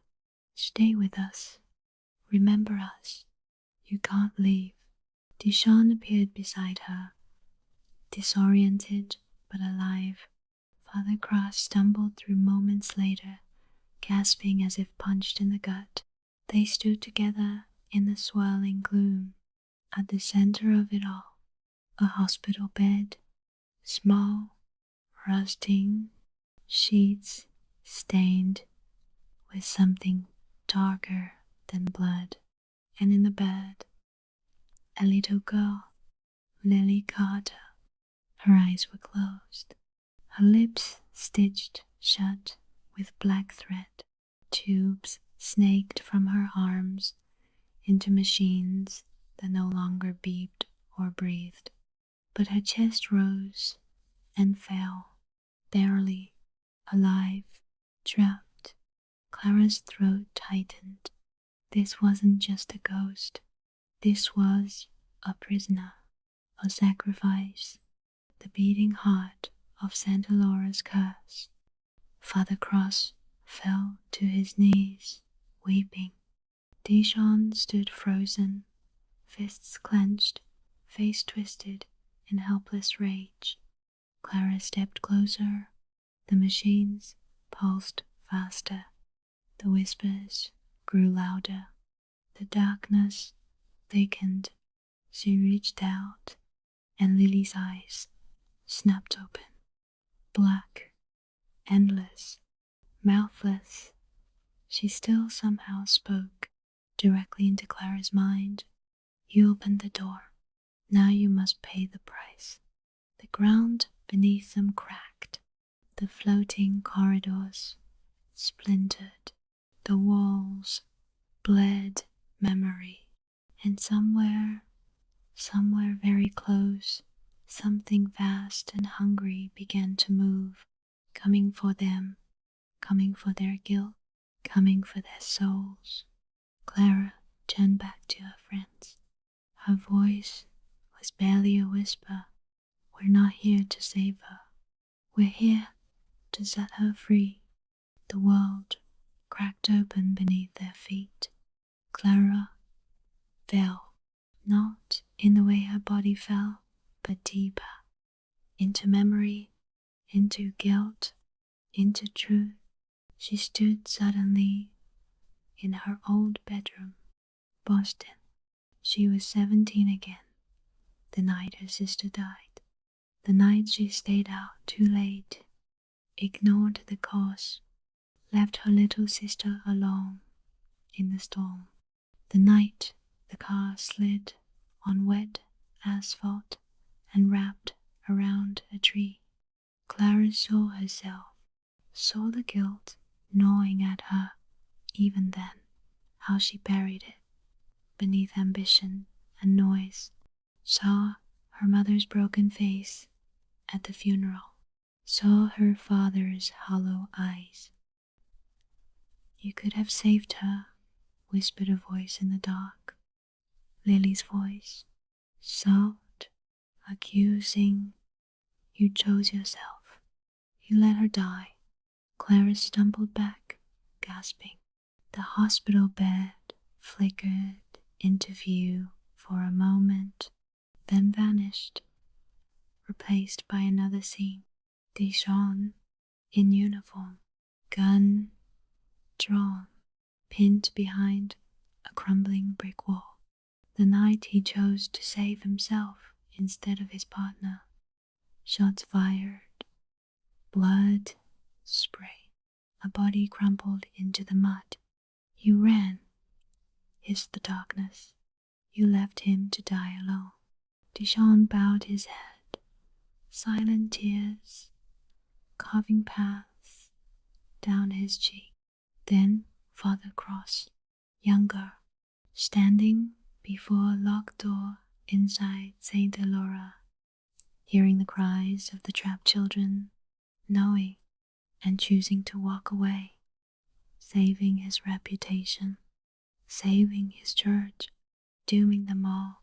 "Stay with us. Remember us. You can't leave." Dishon appeared beside her, disoriented but alive. Father Cross stumbled through moments later, gasping as if punched in the gut. They stood together in the swirling gloom. At the center of it all, a hospital bed, small, rusting, sheets stained with something darker than blood, and in the bed, a little girl, Lily Carter. Her eyes were closed, her lips stitched shut with black thread. Tubes snaked from her arms into machines that no longer beeped or breathed. But her chest rose and fell, barely alive, trapped. Clara's throat tightened. This wasn't just a ghost. This was a prisoner, a sacrifice, the beating heart of Saint Elora's curse. Father Cross fell to his knees, weeping. Dishon stood frozen, fists clenched, face twisted in helpless rage. Clara stepped closer. The machines pulsed faster. The whispers grew louder. The darkness thickened. She reached out, and Lily's eyes snapped open. Black, endless, mouthless. She still somehow spoke directly into Clara's mind. "You opened the door. Now you must pay the price." The ground beneath them cracked. The floating corridors splintered. The walls bled memory. And somewhere very close, something vast and hungry began to move, coming for them, coming for their guilt, coming for their souls. Clara turned back to her friends. Her voice was barely a whisper. "We're not here to save her. We're here to set her free." The world cracked open beneath their feet. Clara fell, not in the way her body fell, but deeper, into memory, into guilt, into truth. She stood suddenly in her old bedroom, Boston. She was 17 again, the night her sister died, the night she stayed out too late, ignored the cause, left her little sister alone in the storm. The night the car slid on wet asphalt and wrapped around a tree. Clara saw herself, saw the guilt gnawing at her even then, how she buried it beneath ambition and noise, saw her mother's broken face at the funeral, saw her father's hollow eyes. You could have saved her, whispered a voice in the dark. Lily's voice, soft, accusing. You chose yourself. You let her die. Clara stumbled back, gasping. The hospital bed flickered into view for a moment, then vanished, replaced by another scene. Dijon, in uniform, gun drawn, pinned behind a crumbling brick wall. The night he chose to save himself instead of his partner. Shots fired, blood spray. A body crumpled into the mud. You ran, hissed the darkness. You left him to die alone. Dijon bowed his head, silent tears carving paths down his cheek. Then Father Cross, younger, standing before a locked door inside Saint Elora, hearing the cries of the trapped children, knowing and choosing to walk away, saving his reputation, saving his church, dooming them all.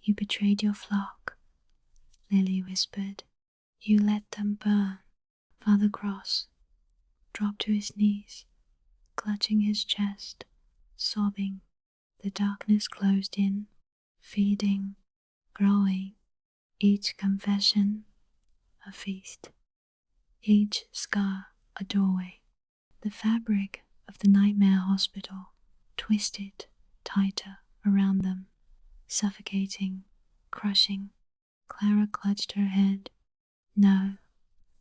You betrayed your flock, Lily whispered. You let them burn. Father Cross dropped to his knees, clutching his chest, sobbing. The darkness closed in, feeding, growing, each confession a feast, each scar a doorway. The fabric of the nightmare hospital twisted tighter around them, suffocating, crushing. Clara clutched her head. No,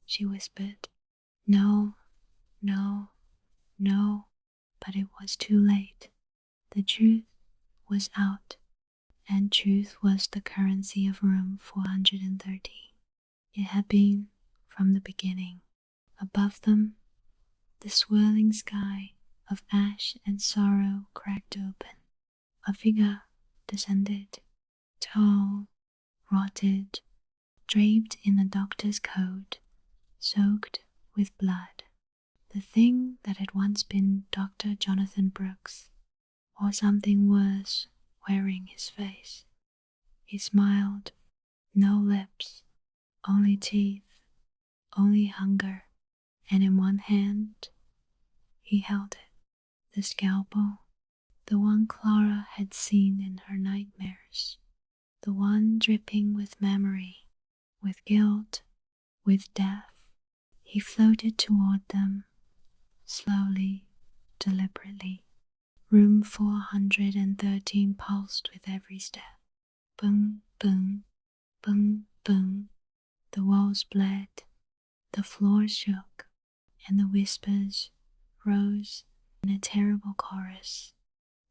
she whispered. No, no, no. But it was too late. The truth was out, and truth was the currency of room 413. It had been from the beginning. Above them, the swirling sky of ash and sorrow cracked open. A figure descended, tall, rotted, draped in a doctor's coat, soaked with blood. The thing that had once been Dr. Jonathan Brooks, or something worse, wearing his face. He smiled, no lips, only teeth, only hunger, and in one hand he held it, the scalpel, the one Clara had seen in her nightmares, the one dripping with memory, with guilt, with death. He floated toward them, slowly, deliberately. Room 413 pulsed with every step. Boom, boom, boom, boom. The walls bled, the floor shook, and the whispers rose in a terrible chorus.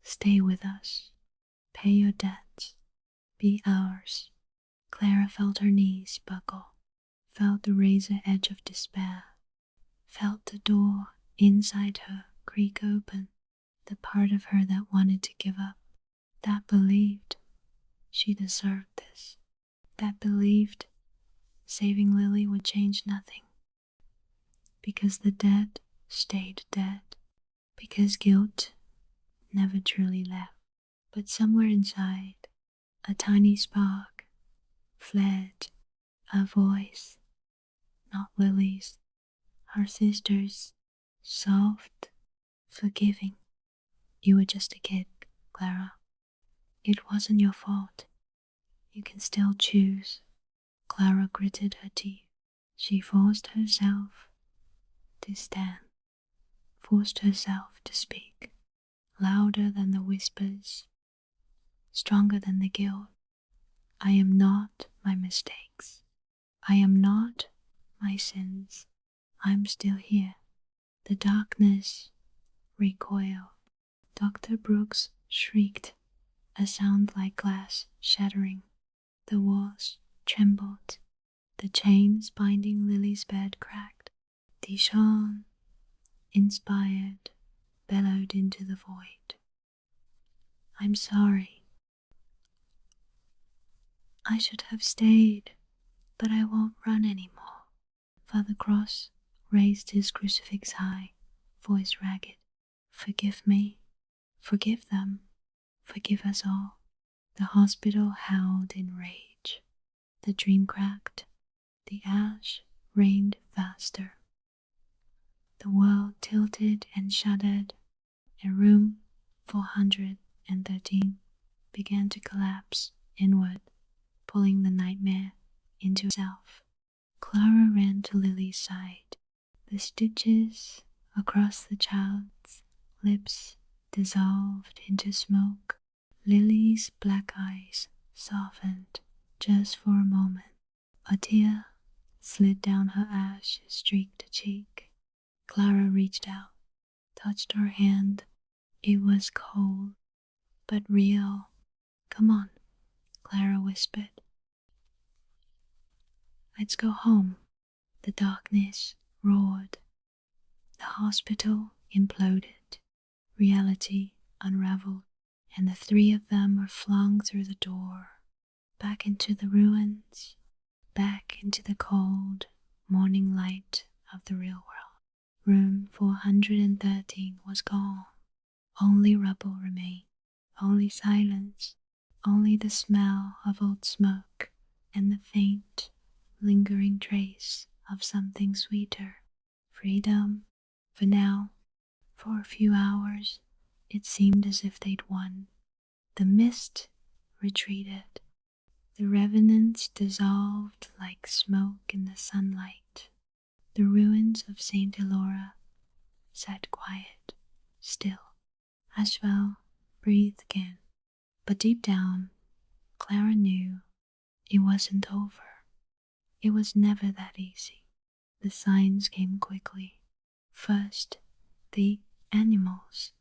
Stay with us. Pay your debts. Be ours. Clara felt her knees buckle, felt the razor edge of despair, felt the door inside her creak open, the part of her that wanted to give up, that believed she deserved this, that believed saving Lily would change nothing, because the dead stayed dead, because guilt never truly left. But somewhere inside, a tiny spark fled, a voice, not Lily's, her sister's, soft, forgiving. You were just a kid, Clara. It wasn't your fault. You can still choose. Clara gritted her teeth. She forced herself to stand, forced herself to speak, louder than the whispers, stronger than the guilt. I am not my mistakes. I am not my sins. I'm still here. The darkness recoiled. Dr. Brooks shrieked, a sound like glass shattering. The walls trembled. The chains binding Lily's bed cracked. Dijon, inspired, bellowed into the void. I'm sorry. I should have stayed, but I won't run anymore. Father Cross raised his crucifix high, voice ragged. Forgive me. Forgive them. Forgive us all. The hospital howled in rage. The dream cracked. The ash rained faster. The world tilted and shuddered, and room 413 began to collapse inward, pulling the nightmare into itself. Clara ran to Lily's side. The stitches across the child's lips dissolved into smoke. Lily's black eyes softened just for a moment. A tear slid down her ash-streaked cheek. Clara reached out, touched her hand. It was cold, but real. Come on, Clara whispered. Let's go home. The darkness roared. The hospital imploded. Reality unraveled, and the three of them were flung through the door, back into the ruins, back into the cold morning light of the real world. Room 413 was gone. Only rubble remained, only silence, only the smell of old smoke and the faint, lingering trace of something sweeter. Freedom. For now, for a few hours, it seemed as if they'd won. The mist retreated. The revenants dissolved like smoke in the sunlight. The ruins of Saint Elora sat quiet, still. Ashvale breathed again, but deep down, Clara knew it wasn't over. It was never that easy. The signs came quickly. First, the animals,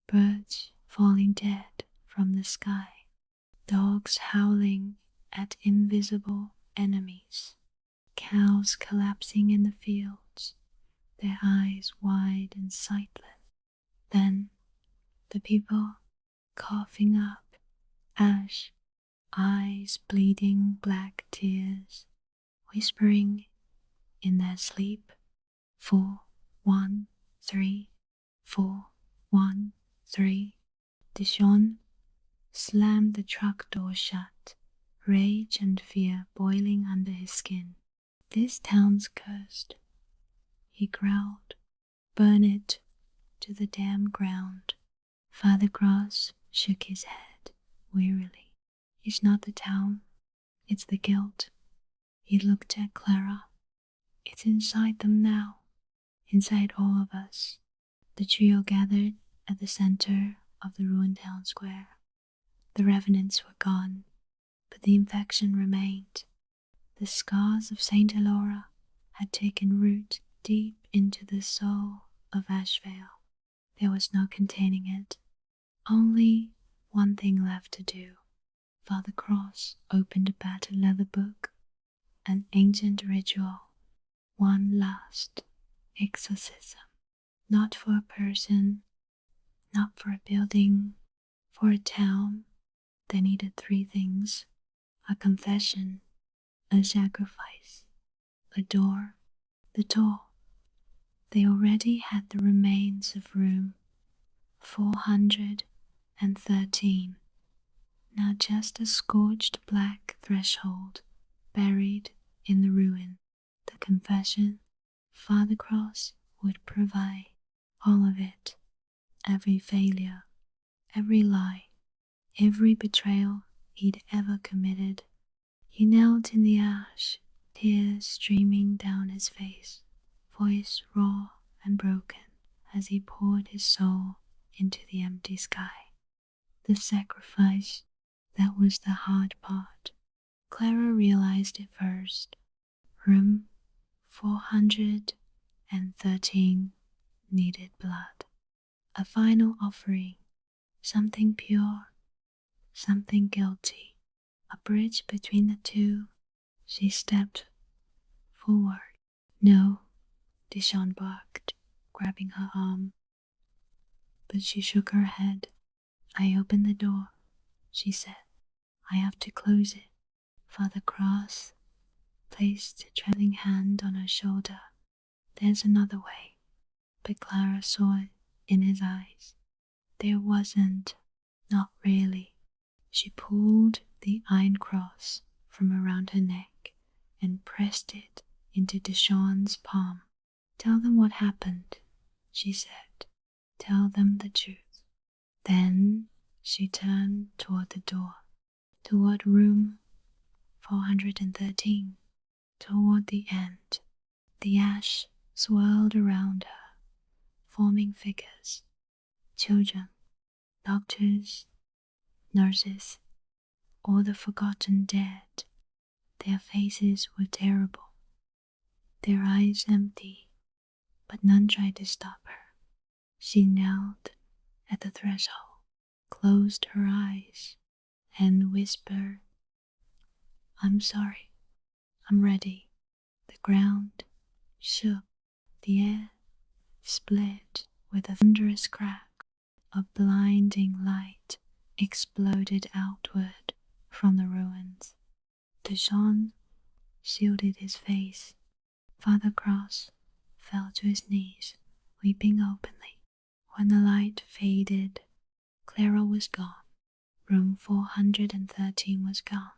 birds falling dead from the sky, dogs howling at invisible enemies, cows collapsing in the fields, their eyes wide and sightless. Then, the people coughing up ash, eyes bleeding black tears, whispering in their sleep, 413, 413. Dijon slammed the truck door shut, rage and fear boiling under his skin. This town's cursed, he growled. Burn it to the damn ground. Father Cross shook his head wearily. It's not the town, it's the guilt. He looked at Clara. It's inside them now, inside all of us. The trio gathered at the center of the ruined town square. The revenants were gone, but the infection remained. The scars of Saint Elora had taken root deep into the soul of Ashvale. There was no containing it. Only one thing left to do. Father Cross opened a battered leather book, an ancient ritual, one last exorcism. Not for a person, not for a building, for a town. They needed three things: a confession, a sacrifice, a door. The door. They already had the remains of room 413. Now just a scorched black threshold buried in the ruin. The confession, Father Cross would provide all of it. every failure, every lie, every betrayal he'd ever committed. He knelt in the ash, tears streaming down his face, voice raw and broken as he poured his soul into the empty sky. The sacrifice, that was the hard part. Clara realized it first. Room 413 needed blood. A final offering, something pure, something guilty. A bridge between the two. She stepped forward. No, Deshawn barked, grabbing her arm. But she shook her head. I opened the door, she said. I have to close it. Father Cross placed a trembling hand on her shoulder. There's another way. But Clara saw it in his eyes. There wasn't. Not really. She pulled the iron cross from around her neck and pressed it into Deshawn's palm. Tell them what happened, she said. Tell them the truth. Then she turned toward the door, toward room 413, toward the end. The ash swirled around her, forming figures. Children, doctors, nurses, all the forgotten dead. Their faces were terrible, their eyes empty, but none tried to stop her. She knelt at the threshold, closed her eyes, and whispered, I'm sorry, I'm ready. The ground shook, the air split with a thunderous crack. A blinding light exploded outward from the ruins. Deshawn shielded his face. Father Cross fell to his knees, weeping openly. When the light faded, Clara was gone. Room 413 was gone.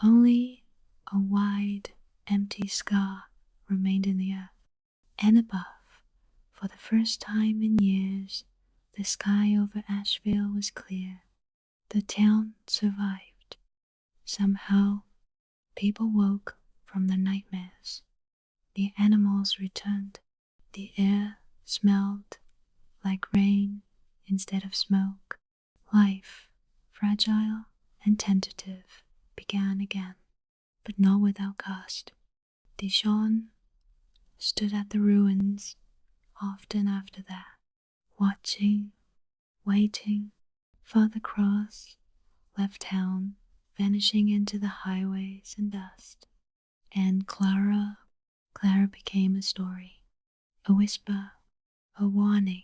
Only a wide, empty scar remained in the earth. And above, for the first time in years, the sky over Ashvale was clear. The town survived. Somehow, people woke from their nightmares. The animals returned. The air smelled like rain instead of smoke. Life, fragile and tentative, began again, but not without cost. Deshawn stood at the ruins often after that, watching, waiting. Father Cross left town, vanishing into the highways and dust. And Clara became a story, a whisper, a warning.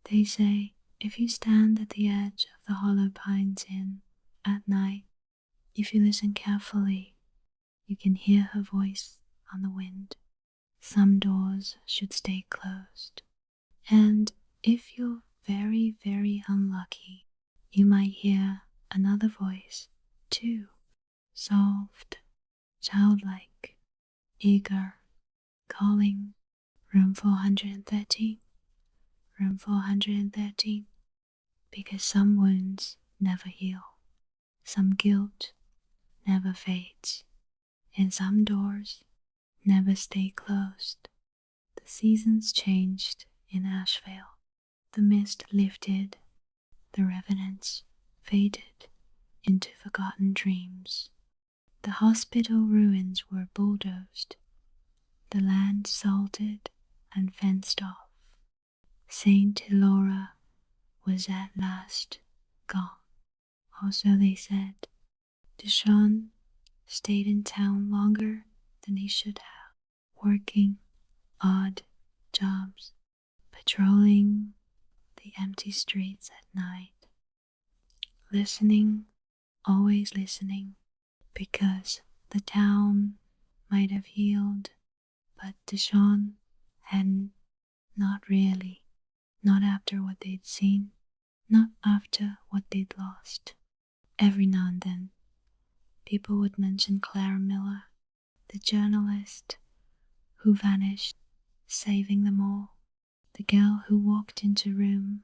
They say if you stand at the edge of the Hollow Pines Inn at night, if you listen carefully, you can hear her voice on the wind. Some doors should stay closed. And if you're very, very unlucky, you might hear another voice, too. Soft, childlike, eager, calling, room 413, room 413, because some wounds never heal, some guilt never fades, and some doors never stay closed. The seasons changed in Ashvale. The mist lifted, the revenants faded into forgotten dreams. The hospital ruins were bulldozed, the land salted and fenced off. Saint Elora was at last gone. Also, they said, Deshawn stayed in town longer than he should have, working odd jobs, patrolling the empty streets at night, listening, always listening, because the town might have healed, but Deshawn hadn't. Not really. Not after what they'd seen, not after what they'd lost. Every now and then, people would mention Clara Miller, the journalist who vanished, saving them all, the girl who walked into room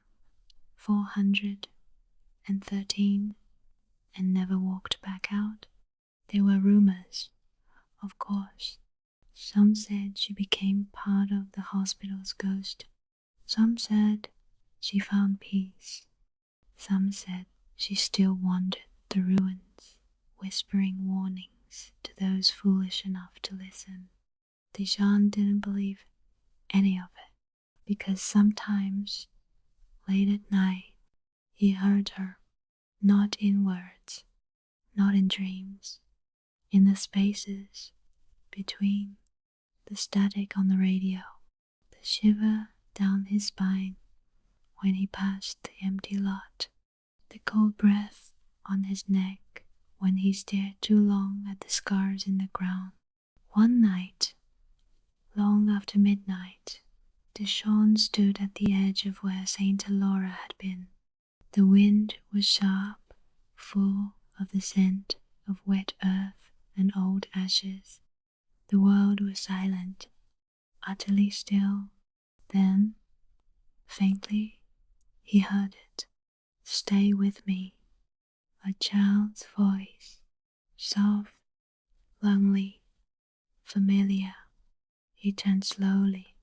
413 and never walked back out? There were rumors, of course. Some said she became part of the hospital's ghost. Some said she found peace. Some said she still wandered the ruins, whispering warnings to those foolish enough to listen. Dejan didn't believe any of it, because sometimes, late at night, he heard her, not in words, not in dreams, in the spaces between, the static on the radio, the shiver down his spine when he passed the empty lot, the cold breath on his neck when he stared too long at the scars in the ground. One night, long after midnight, Deschamps stood at the edge of where Saint Elora had been. The wind was sharp, full of the scent of wet earth and old ashes. The world was silent, utterly still. Then, faintly, he heard it. "Stay with me." A child's voice, soft, lonely, familiar. He turned slowly,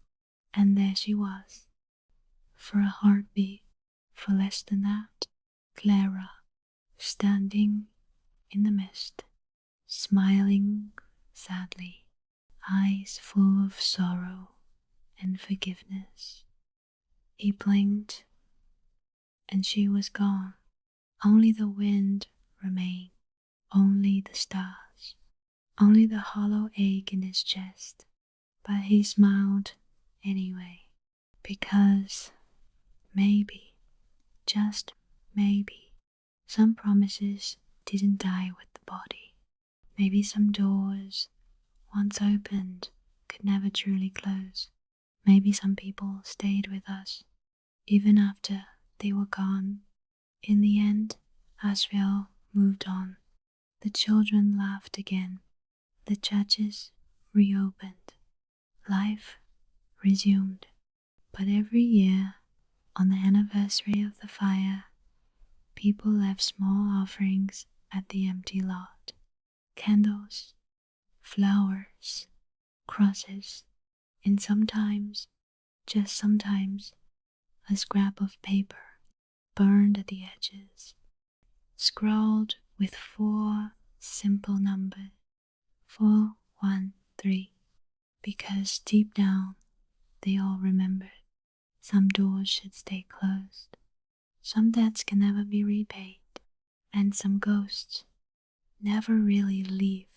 and there she was. For a heartbeat, for less than that, Clara, standing in the mist, smiling sadly, eyes full of sorrow and forgiveness. He blinked, and she was gone. Only the wind remained, only the stars, only the hollow ache in his chest. But he smiled anyway, because maybe, just maybe, some promises didn't die with the body. Maybe some doors, once opened, could never truly close. Maybe some people stayed with us, even after they were gone. In the end, Ashvale moved on. The children laughed again. The churches reopened. Life resumed. But every year, on the anniversary of the fire, people left small offerings at the empty lot. Candles, flowers, crosses, and sometimes, just sometimes, a scrap of paper burned at the edges, scrawled with 4 simple numbers, 413, because deep down they all remembered some doors should stay closed, some debts can never be repaid, and some ghosts never really leave